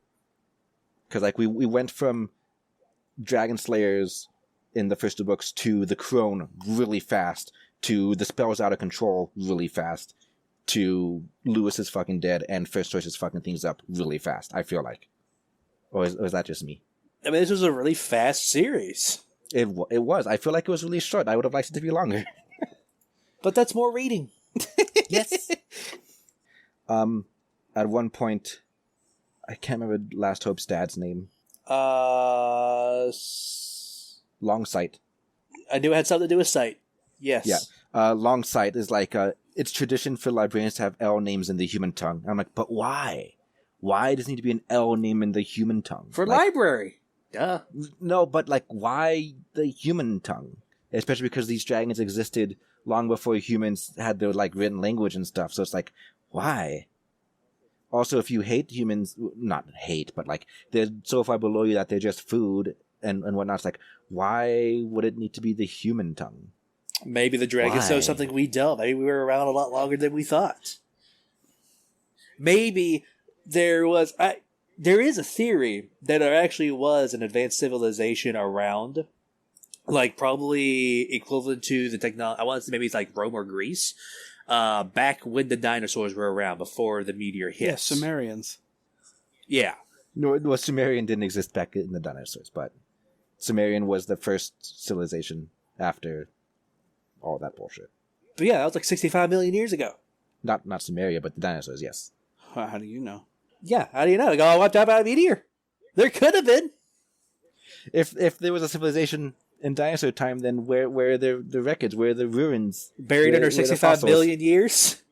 Because like we went from Dragon Slayers in the first 2 books to the Crone really fast, to the spells out of control really fast, to Lewis is fucking dead and First Choice is fucking things up really fast, I feel like. Or is that just me? I mean, this was a really fast series. It was. I feel like it was really short. I would have liked it to be longer. But that's more reading. Yes. At one point, I can't remember Last Hope's dad's name. Longsight. I knew it had something to do with sight. Yes. Yeah. Longsight is like, it's tradition for librarians to have L names in the human tongue. I'm like, but why? Why does it need to be an L name in the human tongue? For library. Duh. No, but like, why the human tongue? Especially because these dragons existed long before humans had their like written language and stuff. So it's like, why? Also, if you hate humans, not hate, but like they're so far below you that they're just food and whatnot, it's like, why would it need to be the human tongue? Maybe the dragons know something we don't. Maybe we were around a lot longer than we thought. Maybe there is a theory that there actually was an advanced civilization around, like probably equivalent to the technology. I want to say maybe it's like Rome or Greece, back when the dinosaurs were around before the meteor hit. Yeah, Sumerians. Yeah. No, Sumerian didn't exist back in the dinosaurs, but Sumerian was the first civilization after all that bullshit. But yeah, that was like 65 million years ago. Not Sumeria, but the dinosaurs, yes. How do you know? Yeah, how do you know? They got wiped out by a meteor. There could have been. If there was a civilization in dinosaur time, then where are the records? Where are the ruins? Buried under 65 million years?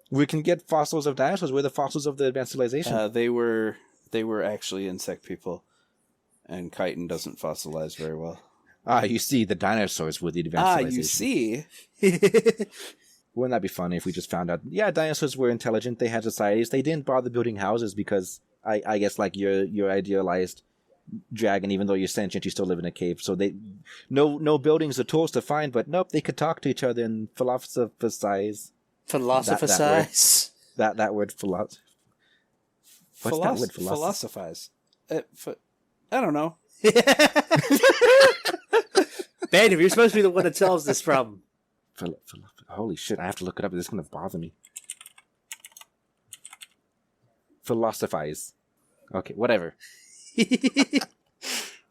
We can get fossils of dinosaurs. Where are the fossils of the advanced civilization? They were actually insect people, and chitin doesn't fossilize very well. You see, the dinosaurs were the advanced civilization. You see. Wouldn't that be funny if we just found out, yeah, dinosaurs were intelligent, they had societies, they didn't bother building houses because, I guess, like, your idealized dragon, even though you're sentient, you still live in a cave, so no buildings or tools to find, but nope, they could talk to each other and philosophize. Philosophize? That word, What's that word, philosophize? I don't know. Man, if you're supposed to be the one that tells this from... Holy shit, I have to look it up. This is going to bother me. Philosophize. Okay, whatever.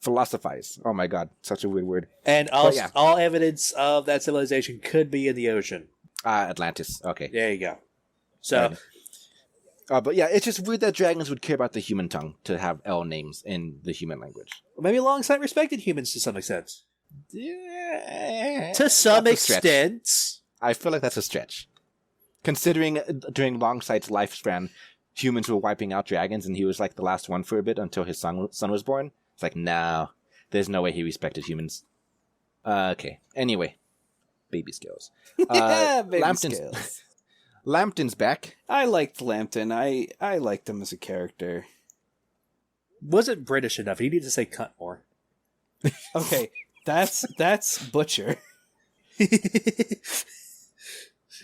Philosophize. Oh my god, such a weird word. And all evidence of that civilization could be in the ocean. Atlantis. Okay. There you go. So... but yeah, it's just weird that dragons would care about the human tongue to have L names in the human language. Maybe alongside respected humans to some extent. Yeah, to some extent. I feel like that's a stretch. Considering during Longsight's lifespan, humans were wiping out dragons and he was like the last one for a bit until his son was born. It's like, no, there's no way he respected humans. Okay, anyway. Baby skills. Baby skills. Lambton's back. I liked Lambton. I liked him as a character. Wasn't British enough. He needed to say cunt more. Okay, that's Butcher.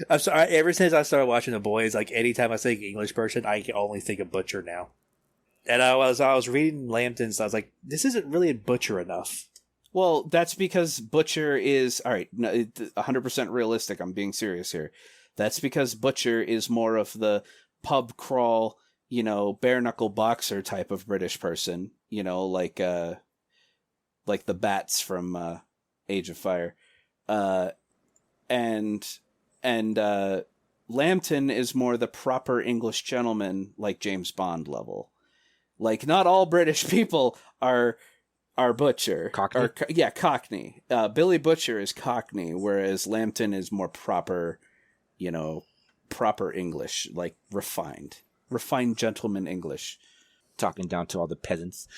I'm sorry. Ever since I started watching The Boys, like anytime I think English person, I can only think of Butcher now. And I was reading Lambton's, I was like, this isn't really Butcher enough. Well, that's because Butcher is... Alright, no, 100% realistic. I'm being serious here. That's because Butcher is more of the pub crawl, bare-knuckle boxer type of British person. Like the bats from Age of Fire. And Lambton is more the proper English gentleman, like James Bond level. Like, not all British people are Butcher. Cockney? Cockney. Billy Butcher is Cockney, whereas Lambton is more proper, proper English, like refined gentleman English. Talking down to all the peasants.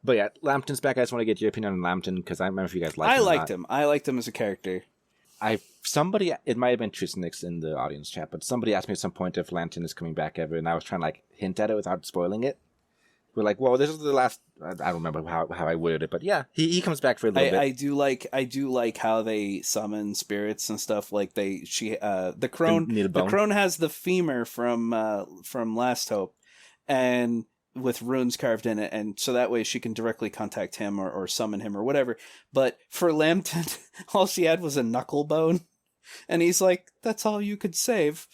But yeah, Lambton's back. I just want to get your opinion on Lambton, because I remember if you guys liked him. I liked him as a character. It might have been Trisnix in the audience chat, but somebody asked me at some point if Lambton is coming back ever, and I was trying to hint at it without spoiling it. We're like, well, this is the last. I don't remember how I worded it, but yeah, he comes back for a little bit. I do like how they summon spirits and stuff. Like the crone has the femur from Last Hope, and with runes carved in it, and so that way she can directly contact him or summon him or whatever. But for Lambton, all she had was a knuckle bone, and he's like, "That's all you could save."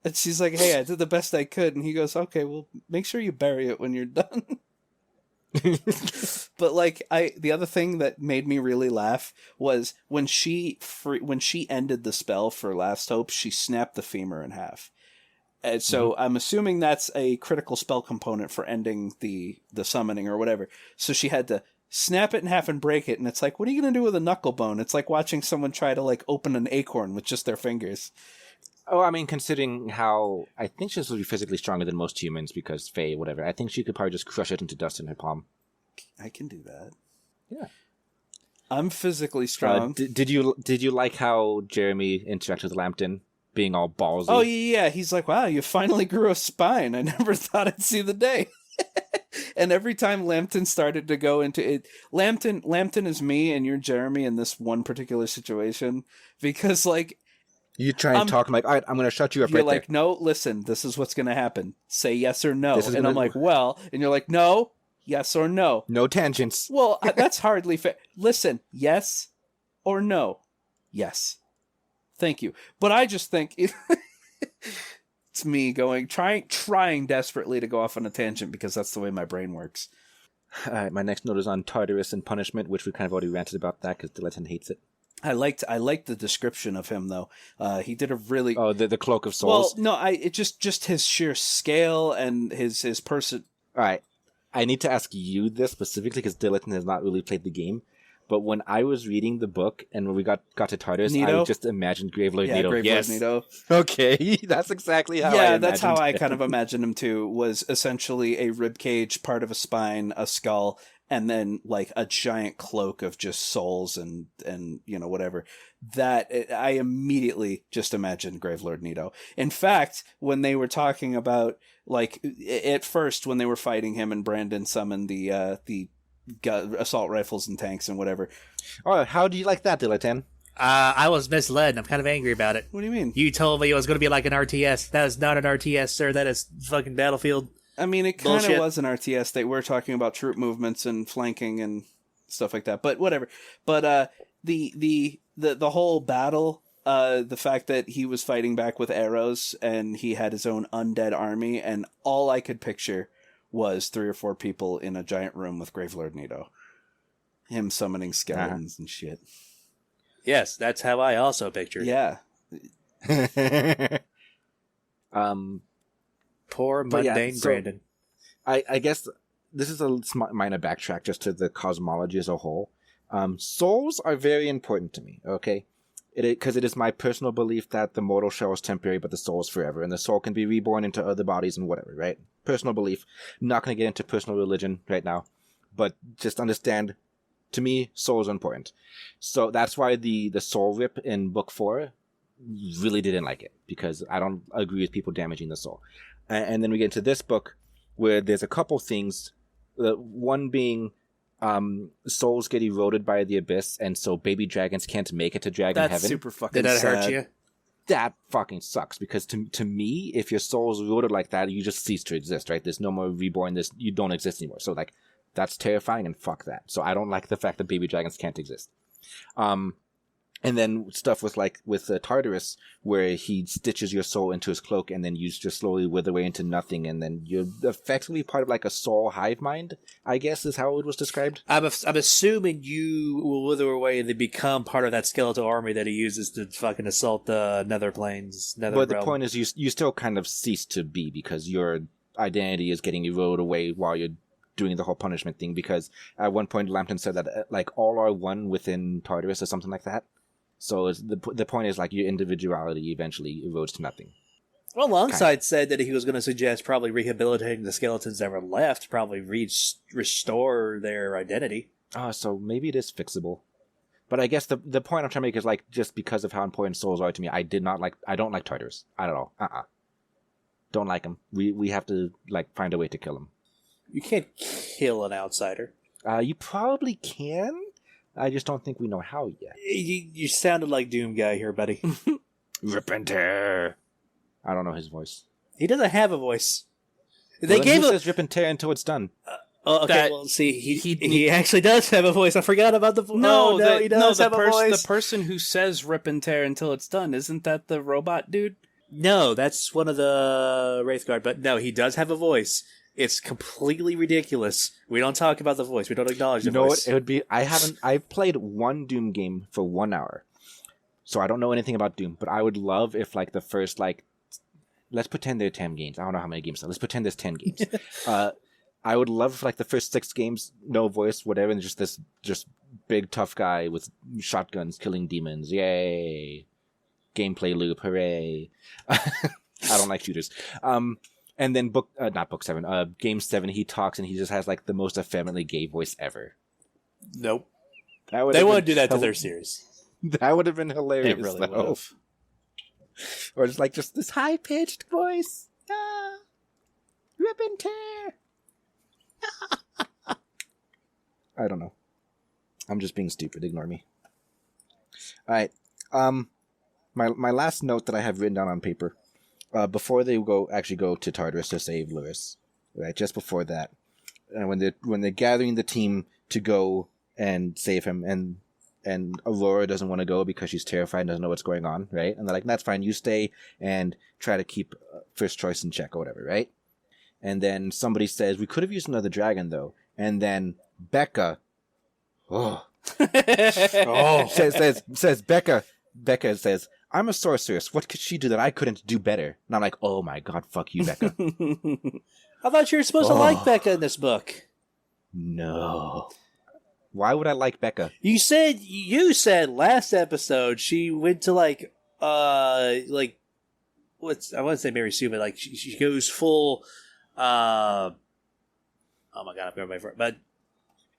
And she's like, "Hey, I did the best I could." And he goes, "Okay, well, make sure you bury it when you're done." But the other thing that made me really laugh was when she ended the spell for Last Hope, she snapped the femur in half. And so I'm assuming that's a critical spell component for ending the summoning or whatever. So she had to snap it in half and break it. And it's like, what are you going to do with a knuckle bone? It's like watching someone try to open an acorn with just their fingers. Oh, I mean, considering how... I think she's supposed to be physically stronger than most humans because Fae, whatever. I think she could probably just crush it into dust in her palm. I can do that. Yeah. I'm physically strong. Did you like how Jeremy interacted with Lambton, being all ballsy? Oh, yeah. He's like, wow, you finally grew a spine. I never thought I'd see the day. And every time Lambton started to go into it... Lambton is me and you're Jeremy in this one particular situation. Because, you try and talk, I'm like, all right, I'm going to shut you up right there. You're like, no, listen, this is what's going to happen. Say yes or no. And I'm like, well, and you're like, no, yes or no. No tangents. Well, that's hardly fair. Listen, yes or no. Yes. Thank you. But I just think it's me trying desperately to go off on a tangent because that's the way my brain works. All right, my next note is on Tartarus and punishment, which we kind of already ranted about that because Dilettante hates it. I liked the description of him though. He did a really the cloak of souls. Well, no, it just his sheer scale and his person. All right, I need to ask you this specifically because Dilettante has not really played the game. But when I was reading the book and when we got to Tartarus, I just imagined Gravelord Nito. Gravelord Nito. Okay, that's exactly how I imagined that's how I him. kind of imagined him too, was essentially a rib cage, part of a spine, a skull, and then like a giant cloak of just souls and whatever. That I immediately just imagined Gravelord Nito. In fact, when they were talking about, like, at first when they were fighting him and Brandon summoned the assault rifles and tanks and whatever. Oh, how do you like that, Dilettante? I was misled, and I'm kind of angry about it. What do you mean? You told me it was going to be like an RTS. That is not an RTS, sir. That is fucking Battlefield. I mean, it kind of was an RTS. They were talking about troop movements and flanking and stuff like that. But whatever. But the whole battle, the fact that he was fighting back with arrows and he had his own undead army, and all I could picture was 3 or 4 people in a giant room with Gravelord Nito. Him summoning skeletons and shit. Yes, that's how I also pictured. Yeah. Poor mundane Brandon. I guess this is a minor backtrack just to the cosmology as a whole. Souls are very important to me, okay? Because it is my personal belief that the mortal shell is temporary, but the soul is forever, and the soul can be reborn into other bodies and whatever, right? Personal belief. Not going to get into personal religion right now, but just understand, to me, souls are important. So that's why the soul rip in book 4 really didn't like it, because I don't agree with people damaging the soul. And then we get into this book, where there's a couple things, one being souls get eroded by the abyss, and so baby dragons can't make it to dragon heaven. That's super fucking Did that sad. hurt you? That fucking sucks, because to me, if your soul is eroded like that, you just cease to exist, right? There's no more reborn, you don't exist anymore. So, like, that's terrifying, and fuck that. So I don't like the fact that baby dragons can't exist. And then stuff with Tartarus, where he stitches your soul into his cloak, and then you just slowly wither away into nothing, and then you're effectively part of like a soul hive mind, I guess is how it was described. I'm assuming you will wither away and then become part of that skeletal army that he uses to fucking assault the nether planes. But the point is, you still kind of cease to be, because your identity is getting eroded away while you're doing the whole punishment thing, because at one point Lambton said that like all are one within Tartarus or something like that. So the point is, like, your individuality eventually erodes to nothing. Well, Longside said that he was going to suggest probably rehabilitating the skeletons that were left, probably restore their identity. So maybe it is fixable. But I guess the point I'm trying to make is, like, just because of how important souls are to me, I don't like Tartarus at all. Don't like him. We have to, like, find a way to kill him. You can't kill an outsider. You probably can. I just don't think we know how yet. You sounded like Doom Guy here, buddy. Rip and tear. I don't know his voice. He doesn't have a voice. He says rip and tear until it's done. Okay, well, see, he actually does have a voice. I forgot about the voice. No, he does have a voice. The person who says rip and tear until it's done, isn't that the robot dude? No, that's one of the Wraithguard, but no, he does have a voice. It's completely ridiculous. We don't talk about the voice. We don't acknowledge the voice. You know what? It would be. I've played one Doom game for 1 hour, so I don't know anything about Doom. But I would love if, like, the first, like, let's pretend there are 10 games. I don't know how many games there are. Let's pretend there's 10 games. I would love if, like, the first 6 games, no voice, whatever, and just this big tough guy with shotguns killing demons. Yay! Gameplay loop. Hooray! I don't like shooters. And then not book 7, game 7, he talks and he just has like the most effeminately gay voice ever. Nope. They wouldn't do that to their series. That would have been hilarious. It really would have. Or just this high pitched voice. Rip and tear. I don't know. I'm just being stupid. Ignore me. All right. My last note that I have written down on paper. Before they go to Tartarus to save Lewis, right? Just before that, and when they're gathering the team to go and save him, and Aurora doesn't want to go because she's terrified and doesn't know what's going on, right? And they're like, "That's fine, you stay and try to keep first choice in check or whatever, right?" And then somebody says, "We could have used another dragon though," And then Becca, oh, Oh. says Becca says, I'm a sorceress. What could she do that I couldn't do better? And I'm like, oh my god, fuck you, Becca. I thought you were supposed to like Becca in this book. No. Why would I like Becca? You said last episode she went to like what's, I want to say Mary Sue, but like she goes full oh my god, I'm going for it. But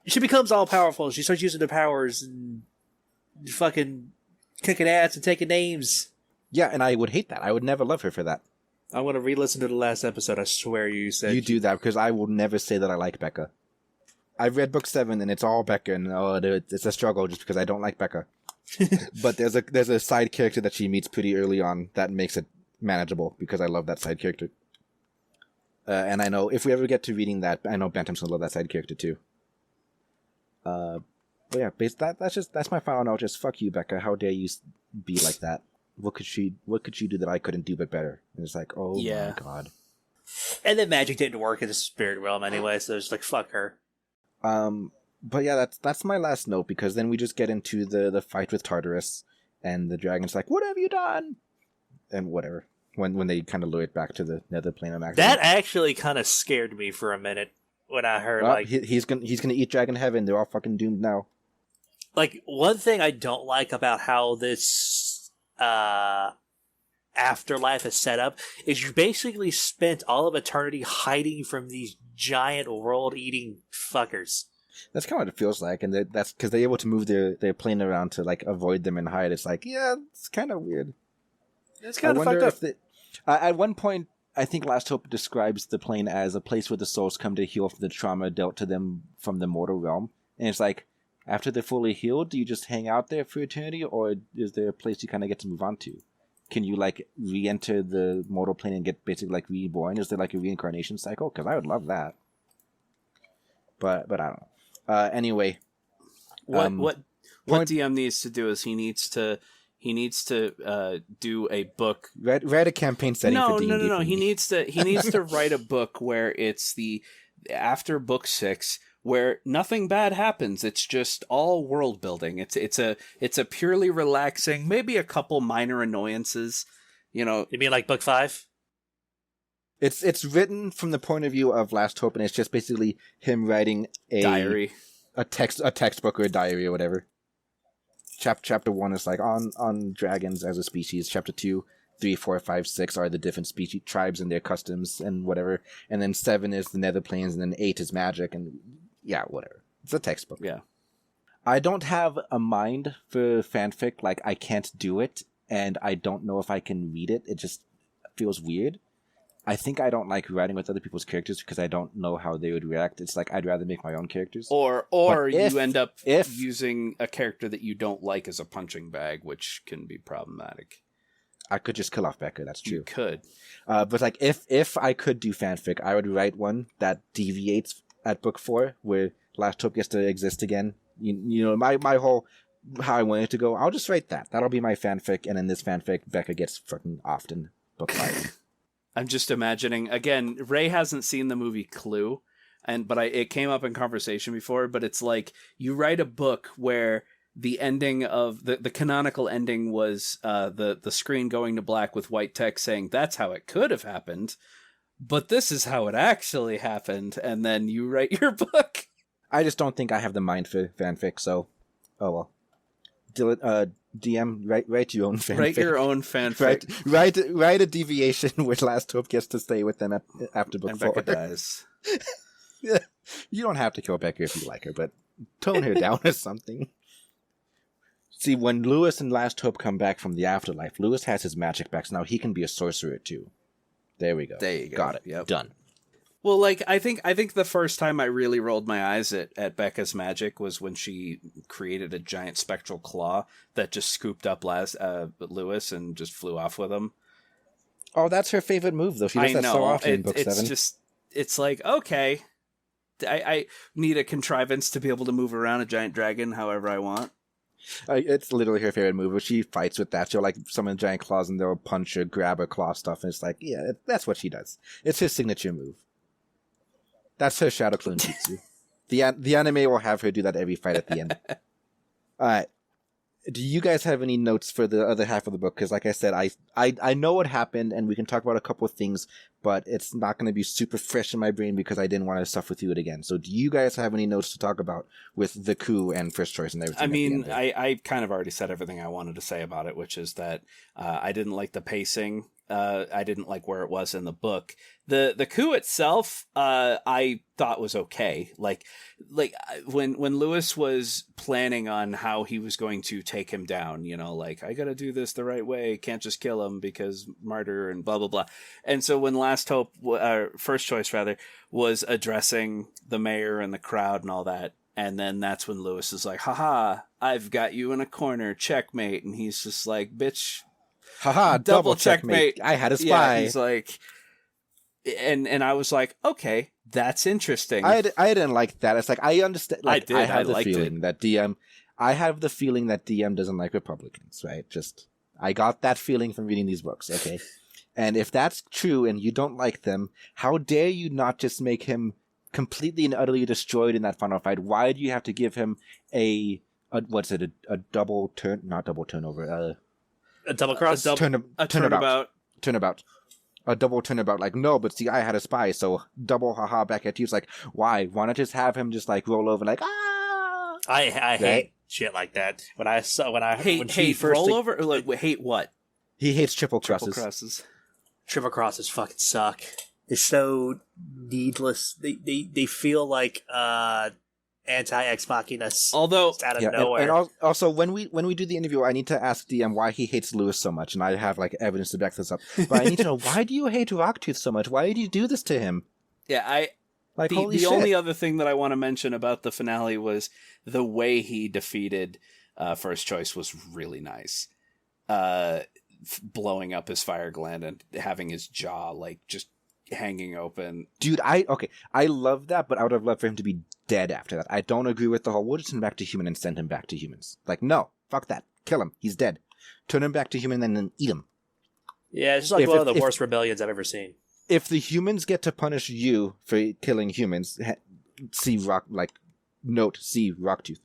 she becomes all powerful. She starts using her powers and fucking kicking ass and taking names. Yeah, and I would hate that. I would never love her for that. I want to re-listen to the last episode. I swear you said you do that because I will never say that I like Becca. I've read book 7 and it's all Becca, and it's a struggle just because I don't like Becca. But there's a side character that she meets pretty early on that makes it manageable because I love that side character. And I know if we ever get to reading that, I know Bantam's gonna love that side character too. But yeah, that's my final note. Just fuck you, Becca. How dare you be like that? What could she do that I couldn't do but better? And it's like, oh my god. And then magic didn't work in the spirit realm anyway, so it's like fuck her. But yeah, that's my last note, because then we just get into the fight with Tartarus, and the dragon's like, "What have you done?" And whatever. When they kind of lure it back to the nether plane of accident. That actually kind of scared me for a minute when I heard he's gonna eat dragon heaven. They're all fucking doomed now. Like, one thing I don't like about how this afterlife is set up is you basically spent all of eternity hiding from these giant world-eating fuckers. That's kind of what it feels like, and that's because they're able to move their plane around to like avoid them and hide. It's like, yeah, it's kind of weird. It's kind of fucked up. At one point, I think Last Hope describes the plane as a place where the souls come to heal from the trauma dealt to them from the mortal realm, and it's like, after they're fully healed, do you just hang out there for eternity, or is there a place you kind of get to move on to? Can you like re-enter the mortal plane and get basically like reborn? Is there like a reincarnation cycle? Because I would love that. But I don't know. Anyway, what DM needs to do is he needs to do a book. Write a campaign setting for D&D. No. He needs to write a book where it's the after book 6 where nothing bad happens. It's just all world building. It's a purely relaxing, maybe a couple minor annoyances. You know, you mean like book 5? It's written from the point of view of Last Hope, and it's just basically him writing a diary, a textbook or a diary or whatever. Chapter 1 is like on dragons as a species. Chapter 2, 3, 4, 5, 6 are the different species, tribes and their customs and whatever. And then 7 is the nether planes, and then 8 is magic, and yeah, whatever. It's a textbook. Yeah. I don't have a mind for fanfic. Like, I can't do it, and I don't know if I can read it. It just feels weird. I think I don't like writing with other people's characters because I don't know how they would react. It's like I'd rather make my own characters. Or you end up using a character that you don't like as a punching bag, which can be problematic. I could just kill off Becca, that's true. You could. But like if I could do fanfic, I would write one that deviates at book 4, where Last Hope gets to exist again. You know, my whole how I want it to go, I'll just write that. That'll be my fanfic, and in this fanfic, Becca gets fucking offed in book 5. I'm just imagining, again, Ray hasn't seen the movie Clue, but it came up in conversation before, but it's like you write a book where the ending of the canonical ending was the screen going to black with white text saying that's how it could have happened, but this is how it actually happened, and then you write your book. I just don't think I have the mind for fanfic, so oh well. DM, write your own fanfic. Write your own fanfic. Write a deviation where Last Hope gets to stay with them after book 4. Becca dies. Yeah. You don't have to kill Becca if you like her, but tone her down or something. See, when Lewis and Last Hope come back from the afterlife, Lewis has his magic back, so now he can be a sorcerer too. There we go. There you go. Got it. Yep. Done. Well, like, I think the first time I really rolled my eyes at Becca's magic was when she created a giant spectral claw that just scooped up Lewis and just flew off with him. Oh, that's her favorite move, though. She does that so often in book 7. It's like, okay, I need a contrivance to be able to move around a giant dragon however I want. It's literally her favorite move. When she fights with that, she'll like summon giant claws and they'll punch or grab her claw stuff, and it's like, yeah, that's what she does. It's her signature move. That's her shadow clone jutsu. The anime will have her do that every fight at the end. All right. Do you guys have any notes for the other half of the book? Because like I said, I know what happened, and we can talk about a couple of things, but it's not going to be super fresh in my brain because I didn't want to suffer through it again. So do you guys have any notes to talk about with the coup and first choice and everything? I mean, I kind of already said everything I wanted to say about it, which is that I didn't like the pacing. I didn't like where it was in the book. The coup itself, I thought was okay. Like when Lewis was planning on how he was going to take him down, you know, like I got to do this the right way. Can't just kill him because martyr and blah blah blah. And so when First Choice rather, was addressing the mayor and the crowd and all that, and then that's when Lewis is like, "Haha, I've got you in a corner, checkmate," and he's just like, "Bitch." Haha, double checkmate. I had a spy. Yeah, he's like, and I was like, okay, that's interesting. I didn't like that. It's like, I understand. Like, I have the feeling that DM doesn't like Republicans, right? Just, I got that feeling from reading these books, okay? And if that's true and you don't like them, how dare you not just make him completely and utterly destroyed in that final fight? Why do you have to give him a double turn, not double turnover, a double cross? Turnabout. A double turnabout. Like, no, but see, I had a spy, so double haha back at you. It's like, why? Why not just have him just like roll over like, ah? I hate shit like that. When I hate roll over, or like, hate what? He hates triple crosses. Triple crosses fucking suck. It's so needless. They feel like anti-Ex Machina. Although out of nowhere. And also when we do the interview, I need to ask DM why he hates Lewis so much, and I have like evidence to back this up. But I need to know, why do you hate Rocktooth so much? Why did you do this to him? Yeah, the only other thing that I want to mention about the finale was the way he defeated First Choice was really nice. Blowing up his fire gland and having his jaw like just hanging open. Dude, I love that, but I would have loved for him to be dead after that. I don't agree with the whole, we'll just turn him back to human and send him back to humans. Like, no, fuck that. Kill him. He's dead. Turn him back to human and then eat him. Yeah, it's just like one of the worst rebellions I've ever seen. If the humans get to punish you for killing humans, see Rocktooth,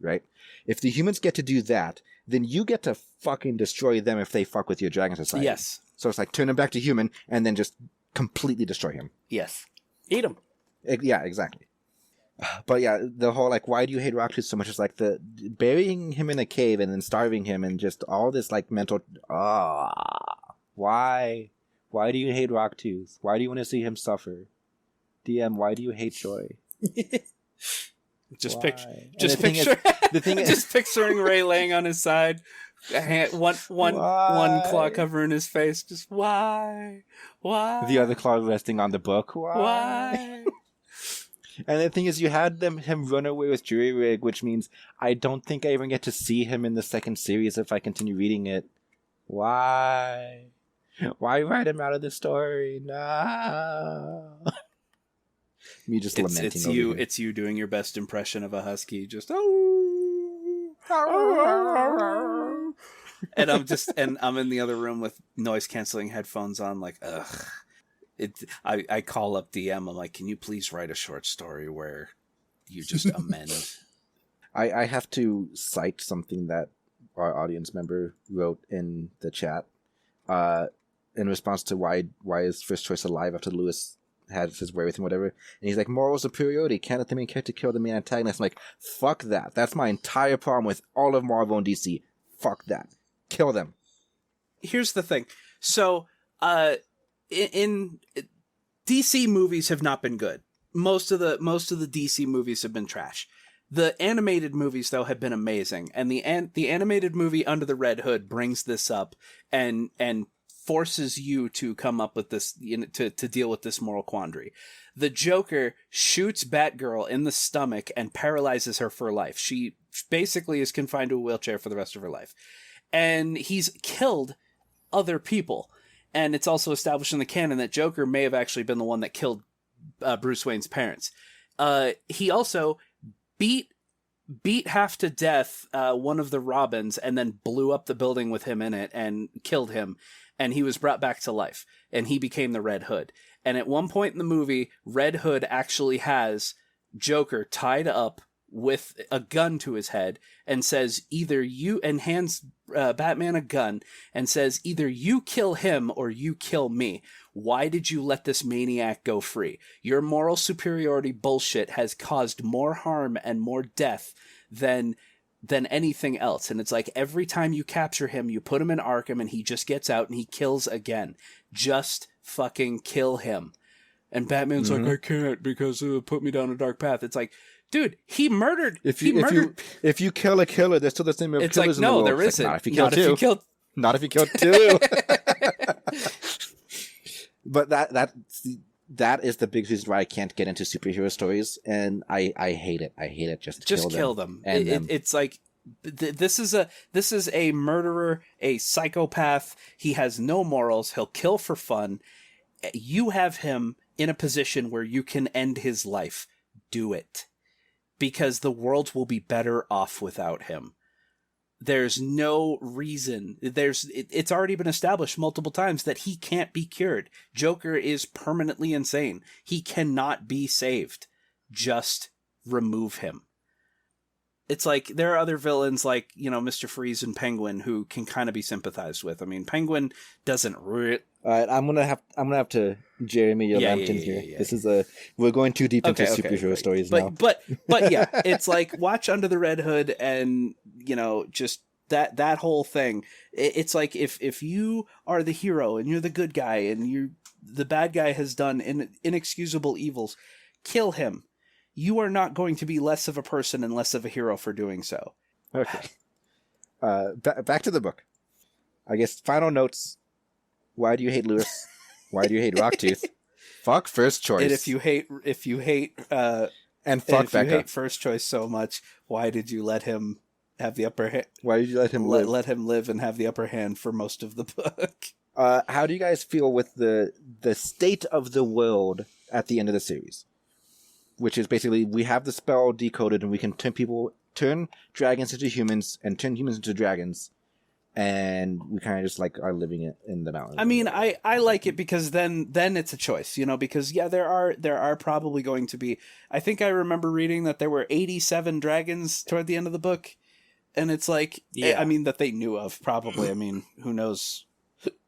right? If the humans get to do that, then you get to fucking destroy them if they fuck with your Dragon Society. Yes. So it's like, turn him back to human and then just completely destroy him. Yes. Eat him. Yeah, exactly. But yeah, the whole like, why do you hate Rocktooth so much? Is like the burying him in a cave and then starving him and just all this like mental. Why? Why do you hate Rocktooth? Why do you want to see him suffer? DM, why do you hate Joy? Just picturing Ray laying on his side, one claw covering his face. Just why? The other claw resting on the book. Why? And the thing is, you had him run away with Jury Rig, which means I don't think I even get to see him in the second series if I continue reading it. Why? Why write him out of the story? No. Me just lamenting. It's you doing your best impression of a husky. Just and I'm in the other room with noise canceling headphones on, like ugh. I call up DM. I'm like, can you please write a short story where you just amend? I have to cite something that our audience member wrote in the chat in response to why is First Choice alive after Lewis had his way with him, whatever. And he's like, moral superiority, can't let the main character kill the main antagonist. I'm like, fuck that. That's my entire problem with all of Marvel and DC. Fuck that. Kill them. Here's the thing. So, in DC movies have not been good. Most of the DC movies have been trash. The animated movies though have been amazing, and the animated movie Under the Red Hood brings this up and forces you to come up with this, to deal with this moral quandary. The Joker shoots Batgirl in the stomach and paralyzes her for life. She basically is confined to a wheelchair for the rest of her life, and he's killed other people. And it's also established in the canon that Joker may have actually been the one that killed Bruce Wayne's parents. He also beat half to death one of the Robins and then blew up the building with him in it and killed him. And he was brought back to life. And he became the Red Hood. And at one point in the movie, Red Hood actually has Joker tied up with a gun to his head and says either you, and hands Batman a gun and says either you kill him or you kill me. Why did you let this maniac go free? Your moral superiority bullshit has caused more harm and more death than anything else. And it's like every time you capture him, you put him in Arkham and he just gets out and he kills again. Just fucking kill him. And Batman's like, I can't because it put me down a dark path. It's like, dude, he murdered. If you kill a killer, there's still the same. It's killers like, no, in the world. there isn't. Like, not if you kill two. Not if you kill two. But that is the big reason why I can't get into superhero stories, and I hate it. I hate it. Just kill them. It's like this is a murderer, a psychopath. He has no morals. He'll kill for fun. You have him in a position where you can end his life. Do it. Because the world will be better off without him. There's no reason. It's already been established multiple times that he can't be cured. Joker is permanently insane. He cannot be saved. Just remove him. It's like there are other villains like, Mr. Freeze and Penguin who can kind of be sympathized with. I mean, Penguin doesn't really... All right, I'm gonna have to Jeremy your Lambton here. Yeah. This is we're going too deep into superhero stories now. But yeah, it's like watch Under the Red Hood and just that whole thing. It's like if you are the hero and you're the good guy and the bad guy has done inexcusable evils, kill him. You are not going to be less of a person and less of a hero for doing so. Okay. Back to the book. I guess final notes. Why do you hate Lewis? Why do you hate Rocktooth? Fuck First Choice. And if you hate First Choice so much, why did you let him have the upper hand? Why did you let him live? Let him live and have the upper hand for most of the book. How do you guys feel with the state of the world at the end of the series? Which is basically we have the spell decoded and we can turn dragons into humans and turn humans into dragons. And we kind of just are living it in the mountains. I mean, I like it because then it's a choice, because there are probably going to be, I think I remember reading that there were 87 dragons toward the end of the book. And it's like, I mean, that they knew of probably. I mean, who knows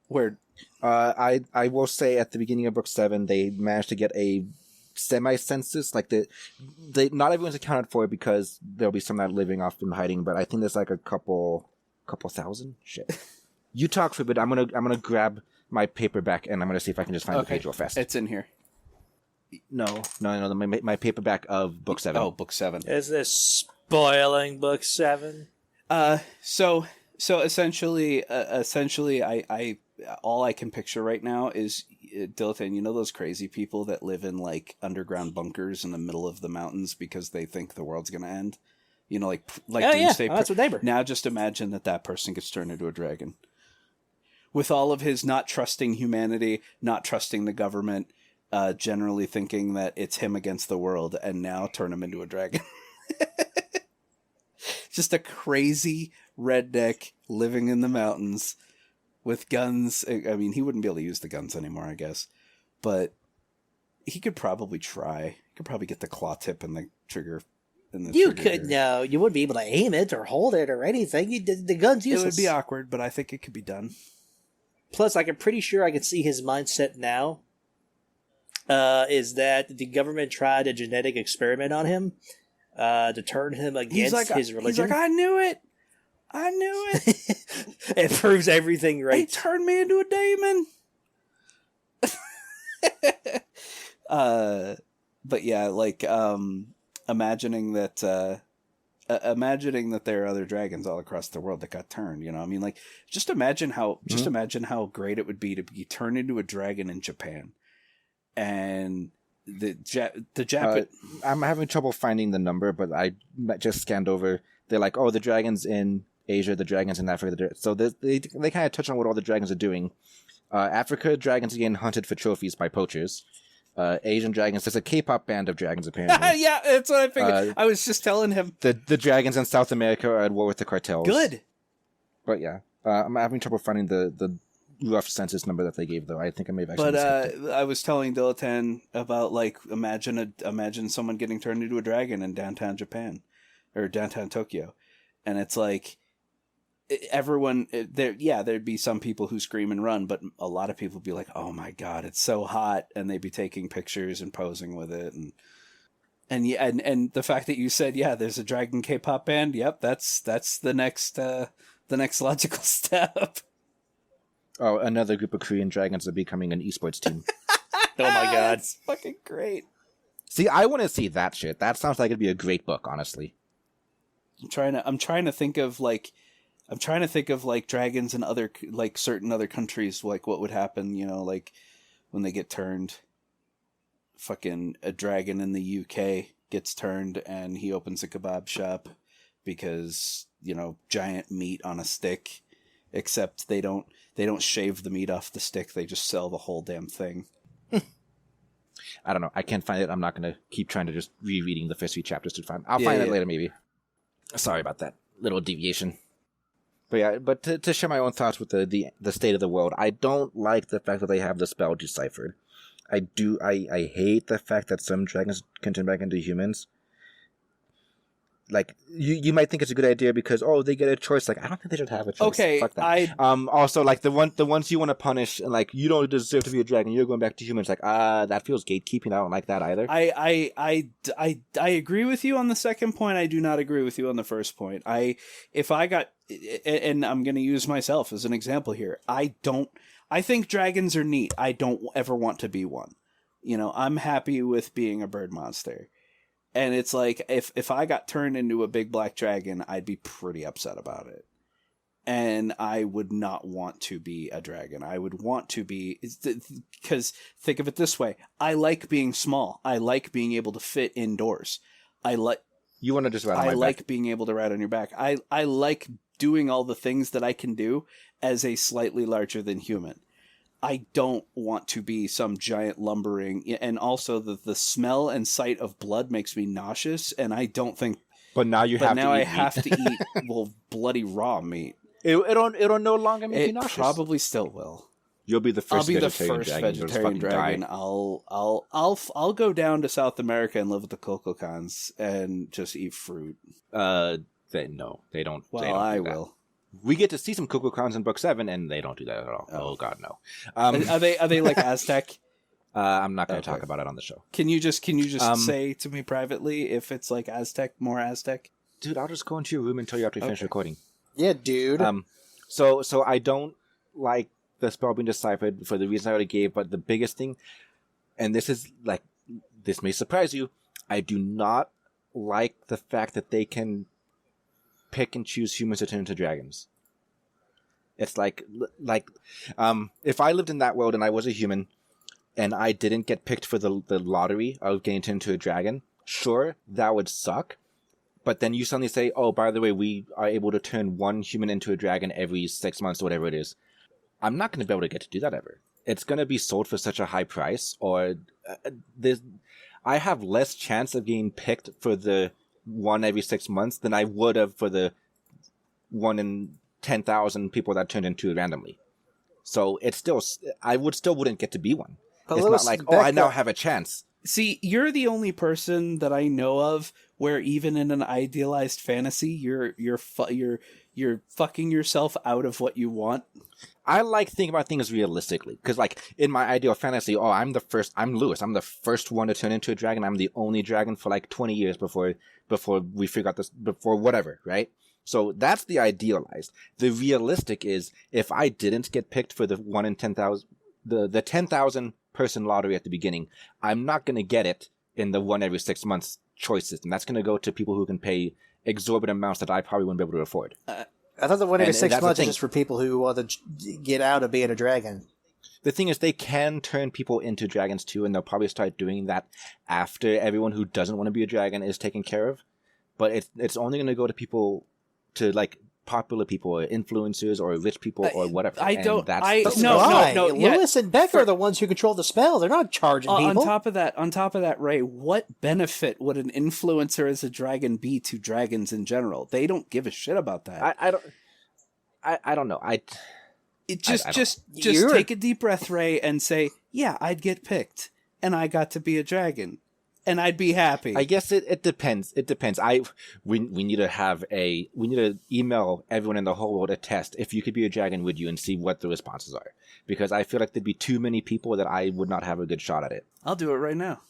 where. I will say at the beginning of book 7, they managed to get a semi-census. Not everyone's accounted for because there'll be some that are living off in hiding, but I think there's a couple thousand. Shit. You talk for a bit. I'm gonna grab my paperback and I'm gonna see if I can just find the page real fast. It's in here. No. My paperback of book 7. Oh, book 7. Is this spoiling book 7? So essentially, I all I can picture right now is Dilton. Those crazy people that live in underground bunkers in the middle of the mountains because they think the world's gonna end. Doomsday. That's what neighbor. Now just imagine that person gets turned into a dragon. With all of his not trusting humanity, not trusting the government, generally thinking that it's him against the world, and now turn him into a dragon. Just a crazy redneck living in the mountains with guns. I mean, he wouldn't be able to use the guns anymore, I guess. But he could probably try. He could probably get the claw tip and the trigger. You wouldn't be able to aim it or hold it or anything. The gun's useless. It would be awkward, but I think it could be done. Plus, I'm pretty sure I can see his mindset now. Is that the government tried a genetic experiment on him to turn him against his religion? He's like, I knew it. It proves everything right. He turned me into a demon. But yeah, imagining that there are other dragons all across the world that got turned, I mean, just imagine how great it would be to be turned into a dragon in Japan, and the Japan. I'm having trouble finding the number, but I just scanned over. They're like, the dragons in Asia, the dragons in Africa. So they kind of touch on what all the dragons are doing. Africa, dragons again hunted for trophies by poachers. Asian dragons. There's a K-pop band of dragons, apparently. Yeah, that's what I figured. I was just telling him. The dragons in South America are at war with the cartels. Good. But yeah, I'm having trouble finding the rough census number that they gave, though. I think I may have actually But I was telling Dilatan about, like, imagine someone getting turned into a dragon in downtown Japan or downtown Tokyo, and it's like there'd be some people who scream and run, but a lot of people would be like, "Oh my god, it's so hot," and they'd be taking pictures and posing with it, and the fact that you said, yeah, there's a dragon K-pop band, yep, that's the next logical step. Oh, another group of Korean dragons are becoming an esports team. Oh my god, it's fucking great. See, I want to see that shit. That sounds like it'd be a great book, honestly. I'm trying to think of like dragons in other, like, certain other countries, like what would happen, like when they get turned. Fucking a dragon in the UK gets turned and he opens a kebab shop because, giant meat on a stick, except they don't shave the meat off the stick, they just sell the whole damn thing. I don't know. I can't find it. I'm not going to keep trying to just rereading the first 3 chapters to find. I'll find it later, maybe. Sorry about that little deviation. But yeah, to share my own thoughts with the state of the world, I don't like the fact that they have the spell deciphered. I hate the fact that some dragons can turn back into humans. Like, you might think it's a good idea because, they get a choice. Like, I don't think they should have a choice. Okay, fuck that. Also, like, the ones you want to punish, and, like, you don't deserve to be a dragon, you're going back to humans. Like, that feels gatekeeping. I don't like that either. I agree with you on the second point. I do not agree with you on the first point. If I got, and I'm going to use myself as an example here. I think dragons are neat. I don't ever want to be one. I'm happy with being a bird monster. And it's like, if I got turned into a big black dragon, I'd be pretty upset about it. And I would not want to be a dragon. I would want to be, because think of it this way. I like being small. I like being able to fit indoors. You want to just ride on my back. I like being able to ride on your back. I like doing all the things that I can do as a slightly larger than human. I don't want to be some giant lumbering, and also the smell and sight of blood makes me nauseous, and I don't think. But now I have to eat bloody raw meat. It'll no longer make you nauseous. It probably still will. You'll be the first. I'll be the first vegetarian dragon. I'll go down to South America and live with the Cococans and just eat fruit. No, they don't. Well, I will. We get to see some Cococans in book 7, and they don't do that at all. Oh God, no. Are they like Aztec? I'm not going to talk about it on the show. Can you just say to me privately if it's like Aztec, more Aztec? Dude, I'll just go into your room and tell you after we finish recording. Yeah, dude. So I don't like the spell being deciphered for the reason I already gave, but the biggest thing, and this may surprise you, I do not like the fact that they can pick and choose humans to turn into dragons. It's like if I lived in that world and I was a human and I didn't get picked for the lottery of getting turned into a dragon, sure, that would suck. But then you suddenly say, oh, by the way, we are able to turn one human into a dragon every 6 months or whatever it is. I'm not going to be able to get to do that ever. It's going to be sold for such a high price, or I have less chance of getting picked for the one every 6 months than I would have for the 1 in 10,000 people that turned into it randomly. So I wouldn't get to be one. But it's not like, I now have a chance. See, you're the only person that I know of where even in an idealized fantasy, you're fucking yourself out of what you want. I like thinking about things realistically, because like in my ideal fantasy, I'm Lewis. I'm the first one to turn into a dragon. I'm the only dragon for like 20 years before we figure out this, before whatever, right? So that's the idealized. The realistic is if I didn't get picked for the 1 in 10,000, the 10,000 person lottery at the beginning, I'm not going to get it in the 1 every 6 months choice system. That's going to go to people who can pay exorbitant amounts that I probably wouldn't be able to afford. I thought the 1 every 6 months is just for people who want to get out of being a dragon. The thing is, they can turn people into dragons too, and they'll probably start doing that after everyone who doesn't want to be a dragon is taken care of. But it's only going to go to people, to like popular people or influencers or rich people or whatever. No. Lewis and Beck are the ones who control the spell. They're not charging people. On top of that, Ray, what benefit would an influencer as a dragon be to dragons in general? They don't give a shit about that. I don't know. It just You're- take a deep breath, Ray, and say, "Yeah, I'd get picked, and I got to be a dragon, and I'd be happy." I guess it depends. It depends. We need to email everyone in the whole world a test. If you could be a dragon, would you? And see what the responses are. Because I feel like there'd be too many people that I would not have a good shot at it. I'll do it right now.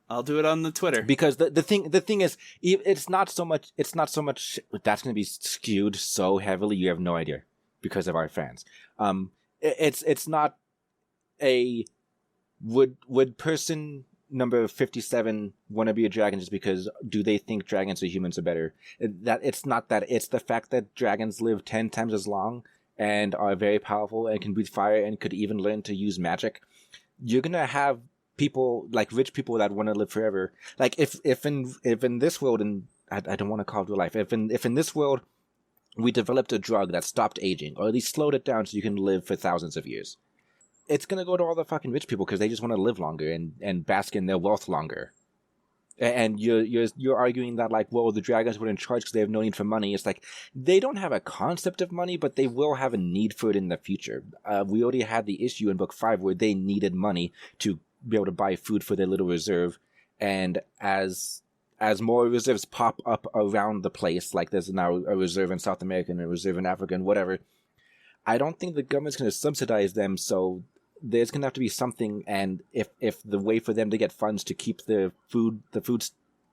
I'll do it on the Twitter. Because the thing is, it's not so much that's going to be skewed so heavily. You have no idea because of our fans. It's not a would person number 57 want to be a dragon just because do they think dragons or humans are better? It's not that. It's the fact that dragons live 10 times as long and are very powerful and can breathe fire and could even learn to use magic. You're gonna have people like rich people that want to live forever. Like if in this world, and I don't want to call it real life. If in this world we developed a drug that stopped aging, or at least slowed it down so you can live for thousands of years, it's gonna go to all the fucking rich people because they just want to live longer and bask in their wealth longer. And you're arguing that like, well, the dragons were in charge because they have no need for money. It's like they don't have a concept of money, but they will have a need for it in the future. We already had the issue in book 5 where they needed money to be able to buy food for their little reserve, and as more reserves pop up around the place, like there's now a reserve in South America and a reserve in Africa and whatever, I don't think the government's going to subsidize them, so there's going to have to be something, and if the way for them to get funds to keep the food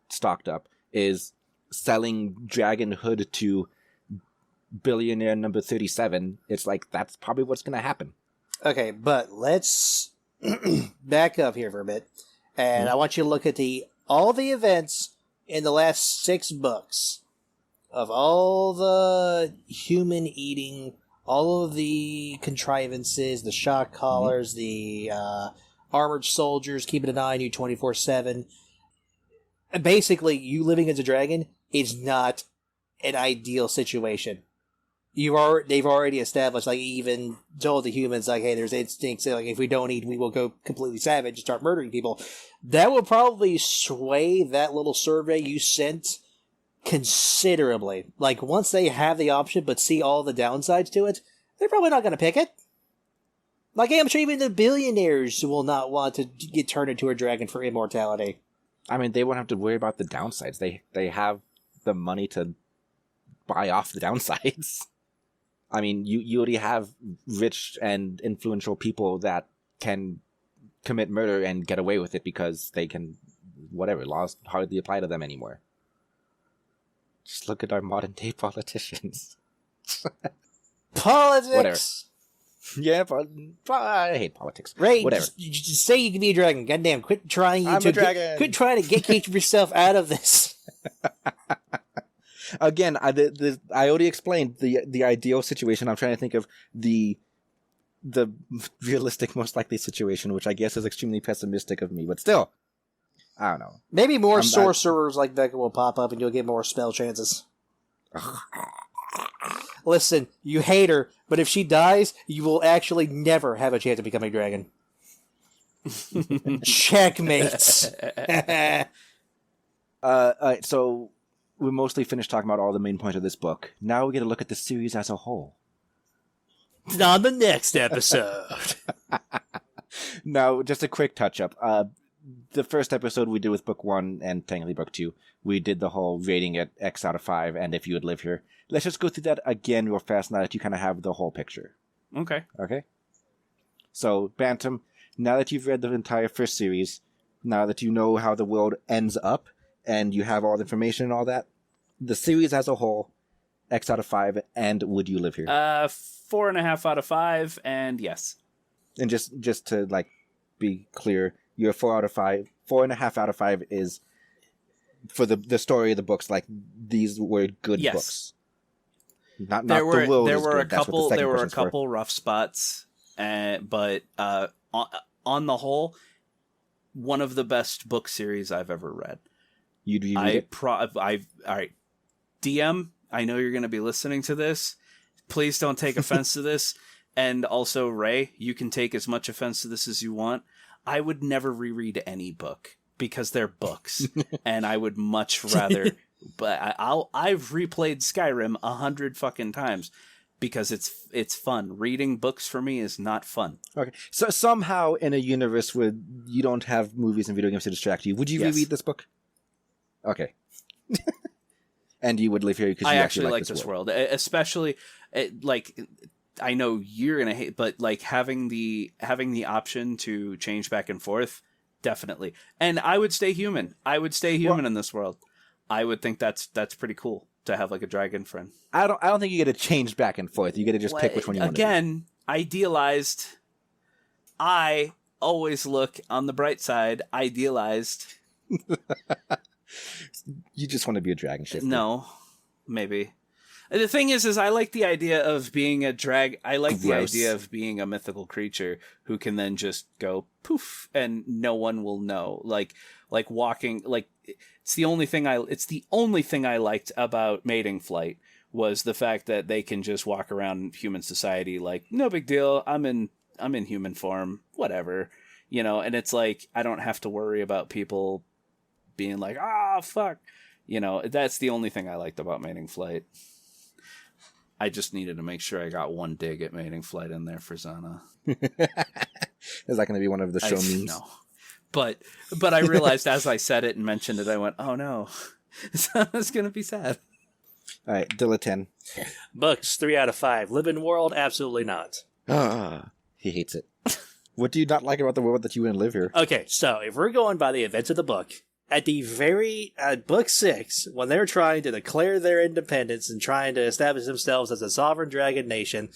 stocked up is selling dragonhood to billionaire number 37, it's like that's probably what's going to happen. Okay, but let's back up here for a bit, and I want you to look at all the events in the last 6 books of all the human eating, all of the contrivances, the shock collars, the armored soldiers keeping an eye on you 24/7. Basically, you living as a dragon is not an ideal situation. They've already established, like, even told the humans, like, hey, there's instincts, like, if we don't eat, we will go completely savage and start murdering people. That would probably sway that little survey you sent considerably. Like, once they have the option but see all the downsides to it, they're probably not going to pick it. Like, I'm sure even the billionaires will not want to get turned into a dragon for immortality. I mean, they won't have to worry about the downsides. They have the money to buy off the downsides. I mean, you already have rich and influential people that can commit murder and get away with it because they can, whatever, laws hardly apply to them anymore. Just look at our modern day politicians. Politics! Whatever. Yeah, but I hate politics. Ray, whatever. Just say you can be a dragon. Goddamn, quit trying I'm a dragon. Quit trying to get yourself out of this. Again, I already explained the ideal situation. I'm trying to think of the realistic, most likely situation, which I guess is extremely pessimistic of me, but still, I don't know. Maybe more sorcerers like Becca will pop up and you'll get more spell chances. Listen, you hate her, but if she dies, you will actually never have a chance of becoming a dragon. Checkmates. Alright, so we mostly finished talking about all the main points of this book. Now we get to look at the series as a whole. On the next episode. Now, just a quick touch-up. The first episode we did with book 1 and technically book 2, we did the whole rating it X out of 5 and if you would live here. Let's just go through that again real fast now that you kind of have the whole picture. Okay. So, Bantam, now that you've read the entire first series, now that you know how the world ends up, and you have all the information and all that, the series as a whole, X out of 5, and would you live here? 4.5 out of 5, and yes. And just to like be clear, your 4.5 out of 5 is for the story of the books. Like these were good books. Not the world. There were a couple for. rough spots, but on the whole, one of the best book series I've ever read. You read it? All right, DM. I know you're going to be listening to this. Please don't take offense to this. And also, Ray, you can take as much offense to this as you want. I would never reread any book because they're books, and I would much rather. But I've replayed Skyrim 100 fucking times. because it's fun. Reading books for me is not fun. Okay. So somehow in a universe where you don't have movies and video games to distract you, would you Yes. reread this book? Okay. And you would live here because I you actually like this world, especially like I know you're gonna hate, but like having the option to change back and forth, definitely. And I would stay human. In this world. I would think that's pretty cool to have like a dragon friend. I don't think you get to change back and forth. You get to just pick which one you want. Again, idealized. I always look on the bright side. Idealized. You just want to be a dragon shifter. No, maybe. The thing is I like the idea of being a I like the idea of being a mythical creature who can then just go poof and no one will know. Like walking, like it's the only thing I liked about mating flight was the fact that they can just walk around human society like no big deal. I'm in human form, whatever, and it's like I don't have to worry about people being like, "Ah, fuck." That's the only thing I liked about mating flight. I just needed to make sure I got one dig at mating flight in there for Zana. Is that going to be one of the show memes? No. But I realized as I said it and mentioned it, I went, oh no, Zana's going to be sad. All right, Dilla 10. Books, 3 out of 5. Live in world, absolutely not. He hates it. What do you not like about the world that you want to live here? Okay, so if we're going by the events of the book, at the book 6, when they're trying to declare their independence and trying to establish themselves as a sovereign dragon nation,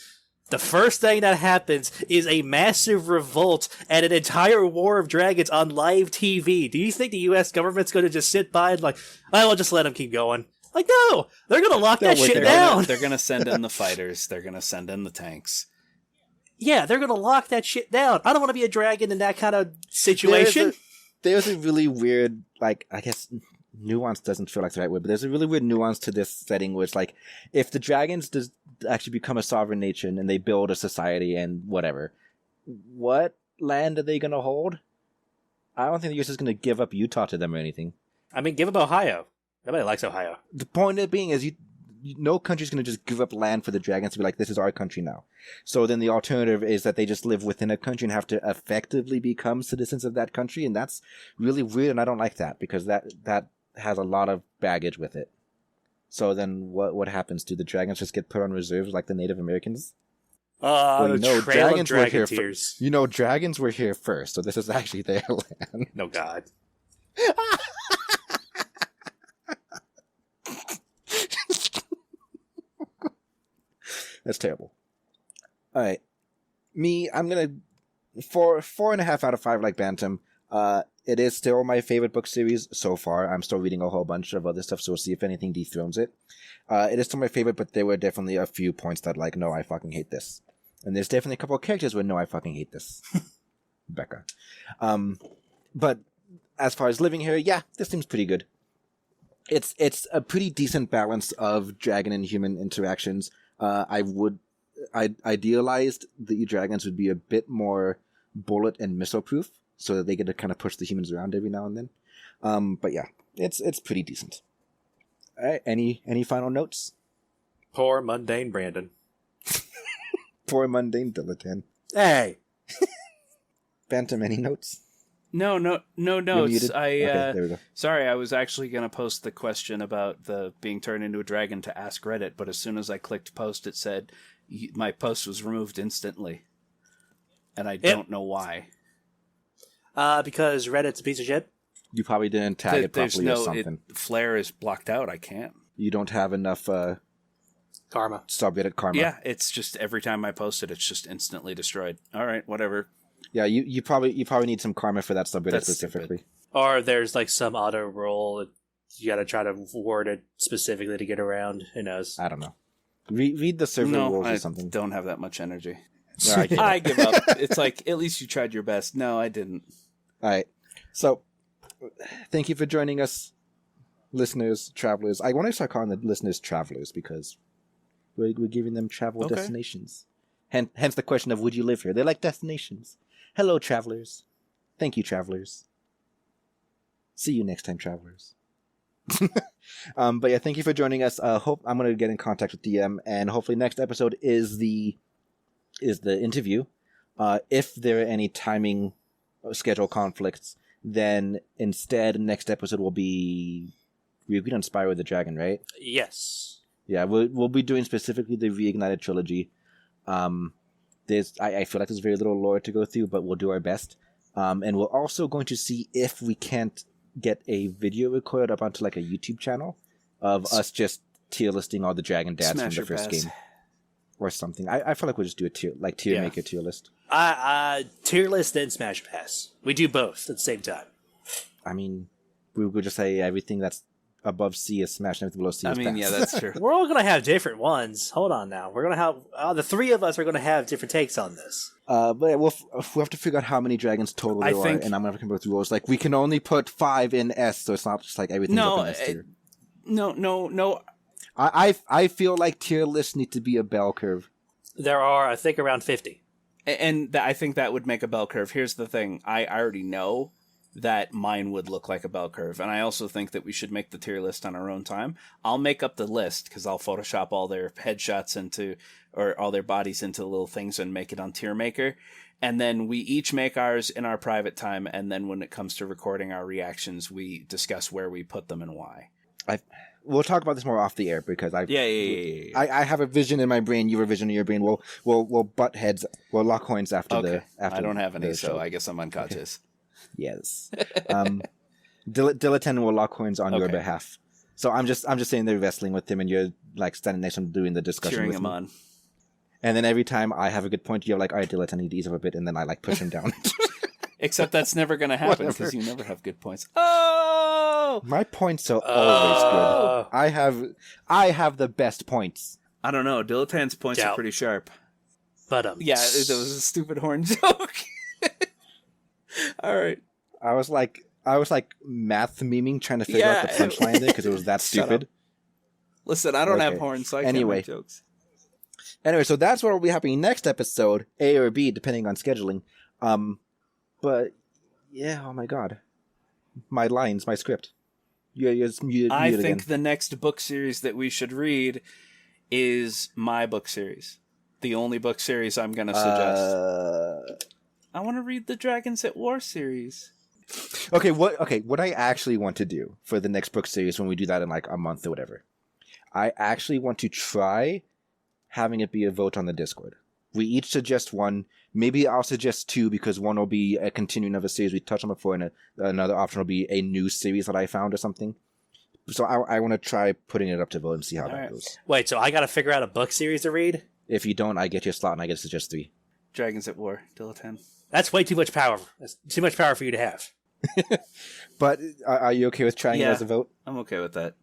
the first thing that happens is a massive revolt and an entire war of dragons on live TV. Do you think the U.S. government's going to just sit by and like, oh, we'll just let them keep going? Like, no! They're going to lock that shit down! They're going to send in the fighters. They're going to send in the tanks. Yeah, they're going to lock that shit down. I don't want to be a dragon in that kind of situation. There's a really weird, like, I guess nuance doesn't feel like the right word, but there's a really weird nuance to this setting where it's like, if the dragons actually become a sovereign nation and they build a society and whatever, what land are they going to hold? I don't think the US is going to give up Utah to them or anything. I mean, give up Ohio. Nobody likes Ohio. The point of it being is no country's going to just give up land for the dragons to be like, this is our country now. So then the alternative is that they just live within a country and have to effectively become citizens of that country. And that's really weird. And I don't like that because that has a lot of baggage with it. So then what happens? Do the dragons just get put on reserves like the Native Americans? Dragons were here first. Dragons were here first. So this is actually their land. No, God. That's terrible. All right. I'm going to... 4.5 out of 5 like Bantam. It is still my favorite book series so far. I'm still reading a whole bunch of other stuff, so we'll see if anything dethrones it. It is still my favorite, but there were definitely a few points that like, no, I fucking hate this. And there's definitely a couple of characters where, no, I fucking hate this. Becca. But as far as living here, yeah, this seems pretty good. It's a pretty decent balance of dragon and human interactions. I idealized the dragons would be a bit more bullet and missile proof, so that they get to kind of push the humans around every now and then. But yeah, it's pretty decent. All right, any final notes? Poor mundane Brandon. Poor mundane Dilettante. Hey, Bantam, any notes? No notes. Okay, there we go. Sorry, I was actually going to post the question about the being turned into a dragon to Ask Reddit, but as soon as I clicked post, it said my post was removed instantly, and I don't know why. Because Reddit's a piece of shit. You probably didn't tag it properly or something. Flare is blocked out. I can't. You don't have enough Karma. subreddit karma. Yeah, it's just every time I post it, it's just instantly destroyed. All right, whatever. Yeah, you probably need some karma for that subreddit That's specifically. stupid. Or there's like some auto roll. You got to try to word it specifically to get around. Who knows? I don't know. Read the server rules or something. I don't have that much energy. No, I give up. It's like, at least you tried your best. No, I didn't. All right. So, thank you for joining us, listeners, travelers. I want to start calling the listeners travelers because we're giving them travel destinations. Hence the question of, would you live here? They're like destinations. Hello, travelers. Thank you, travelers. See you next time, travelers. But yeah, thank you for joining us. Hope I'm gonna get in contact with DM, and hopefully next episode is the interview. If there are any timing schedule conflicts, then instead next episode will be we're gonna Spyro the Dragon, right? Yes. Yeah, we'll be doing specifically the Reignited trilogy. I feel like there's very little lore to go through, but we'll do our best. And we're also going to see if we can't get a video recorded up onto like a YouTube channel of us just tier listing all the Dragon Dads Smash from the or first pass. game. Or something. I feel like we'll just do a tier Yeah. make a tier list. Tier list then Smash Pass. We do both at the same time. I mean, we would just say everything that's above C is Smash and everything below C is pass. Yeah, that's true. We're all gonna have different ones. Hold on now. We're gonna have the three of us are gonna have different takes on this. But yeah, we'll have to figure out how many dragons total there are, and I'm gonna have to come through rules. Like, we can only put 5 in S, so it's not just like everything's up in S tier. No. I feel like tier lists need to be a bell curve. There are, I think, around 50. And I think that would make a bell curve. Here's the thing. I already know that mine would look like a bell curve. And I also think that we should make the tier list on our own time. I'll make up the list because I'll Photoshop all their headshots or all their bodies into little things and make it on Tier Maker. And then we each make ours in our private time. And then when it comes to recording our reactions, we discuss where we put them and why. We'll talk about this more off the air because I have a vision in my brain. You have a vision in your brain. We'll butt heads. We'll lock horns after I don't have any, so show. I guess I'm unconscious. Okay. Yes. Dilettante will lock horns on your behalf. So I'm just saying they're wrestling with him, and you're like standing next to him doing the discussion Cheering with him me. on. And then every time I have a good point, you're like, all right, Dilettante, need to ease up a bit, and then I like push him down. Except that's never going to happen because you never have good points. Oh! My points are always good. I have the best points. I don't know. Dilettante's points are pretty sharp. But yeah, that was a stupid horn joke. All right. I was like math memeing, trying to figure out the punchline there because it was that stupid. Listen, I don't have horns, so I can't make jokes. Anyway, so that's what will be happening next episode, A or B, depending on scheduling. But yeah, oh my god, my lines, my script. I think the next book series that we should read is my book series. The only book series I'm going to suggest. I want to read the Dragons at War series. Okay, what I actually want to do for the next book series when we do that in like a month or whatever, I actually want to try having it be a vote on the Discord. We each suggest one. Maybe I'll suggest 2 because one will be a continuing of a series we touched on before, and another option will be a new series that I found or something. So I want to try putting it up to vote and see how that goes. Wait, so I got to figure out a book series to read? If you don't, I get your slot and I get to suggest 3. Dragons at War, Dilettante. That's way too much power. That's too much power for you to have. But are you okay with trying it as a vote? I'm okay with that.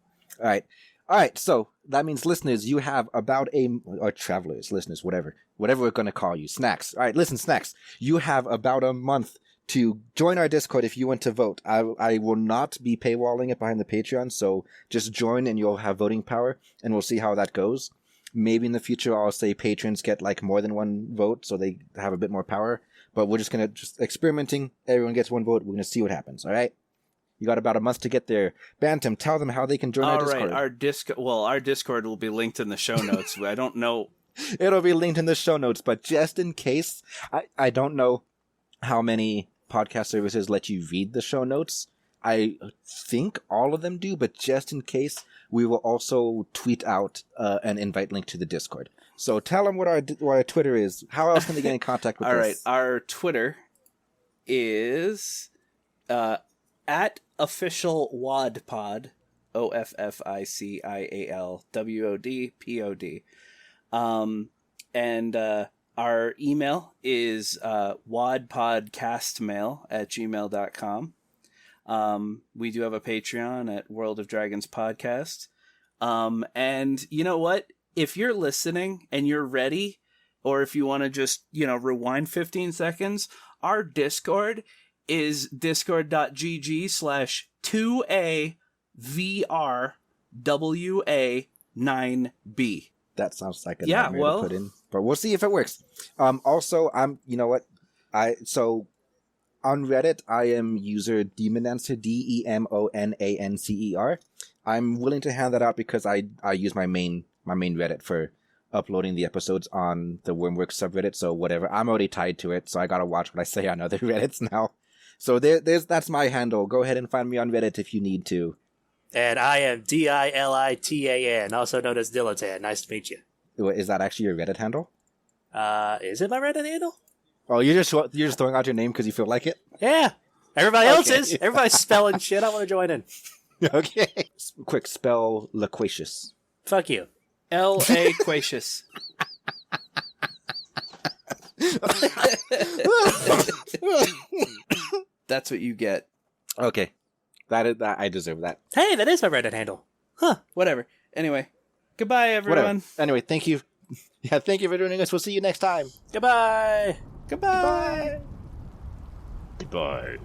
All right. So that means, listeners, you have about or travelers, listeners, whatever we're going to call you, snacks. All right, listen, snacks. You have about a month to join our Discord if you want to vote. I will not be paywalling it behind the Patreon, so just join and you'll have voting power, and we'll see how that goes. Maybe in the future I'll say patrons get like more than one vote, so they have a bit more power. But we're just going to experimenting. Everyone gets one vote. We're going to see what happens. All right. You got about a month to get there. Bantam, tell them how they can join our Discord. Our Discord will be linked in the show notes. I don't know. It'll be linked in the show notes, but just in case, I don't know how many podcast services let you read the show notes. I think all of them do, but just in case, we will also tweet out an invite link to the Discord. So tell them what our Twitter is. How else can they get in contact with us? All right, our Twitter is at official WODpod, OFFICIALWODPOD. And our email is wodpodcastmail@gmail.com. We do have a Patreon at World of Dragons Podcast. And you know what? If you're listening and you're ready, or if you want to just, rewind 15 seconds, our Discord is discord.gg/2AVRWA9B. That sounds like a nightmare to put in, but we'll see if it works. Also, you know what? On Reddit, I am user Demonancer, Demonancer. I'm willing to hand that out because I use my main Reddit for uploading the episodes on the Wormworks subreddit, so whatever. I'm already tied to it, so I gotta watch what I say on other Reddits now. So that's my handle. Go ahead and find me on Reddit if you need to. And I am Dilitan, also known as Diletan. Nice to meet you. Is that actually your Reddit handle? Is it my Reddit handle? Oh, you're just throwing out your name because you feel like it? Yeah. Everybody else is. Everybody's spelling shit. I want to join in. Okay. Quick, spell loquacious. Fuck you. L.A. Quacious. That's what you get. Okay. That I deserve that. Hey, that is my Reddit handle. Huh. Whatever. Anyway, goodbye, everyone. Whatever. Anyway, thank you. Yeah, thank you for joining us. We'll see you next time. Goodbye. Goodbye. Goodbye.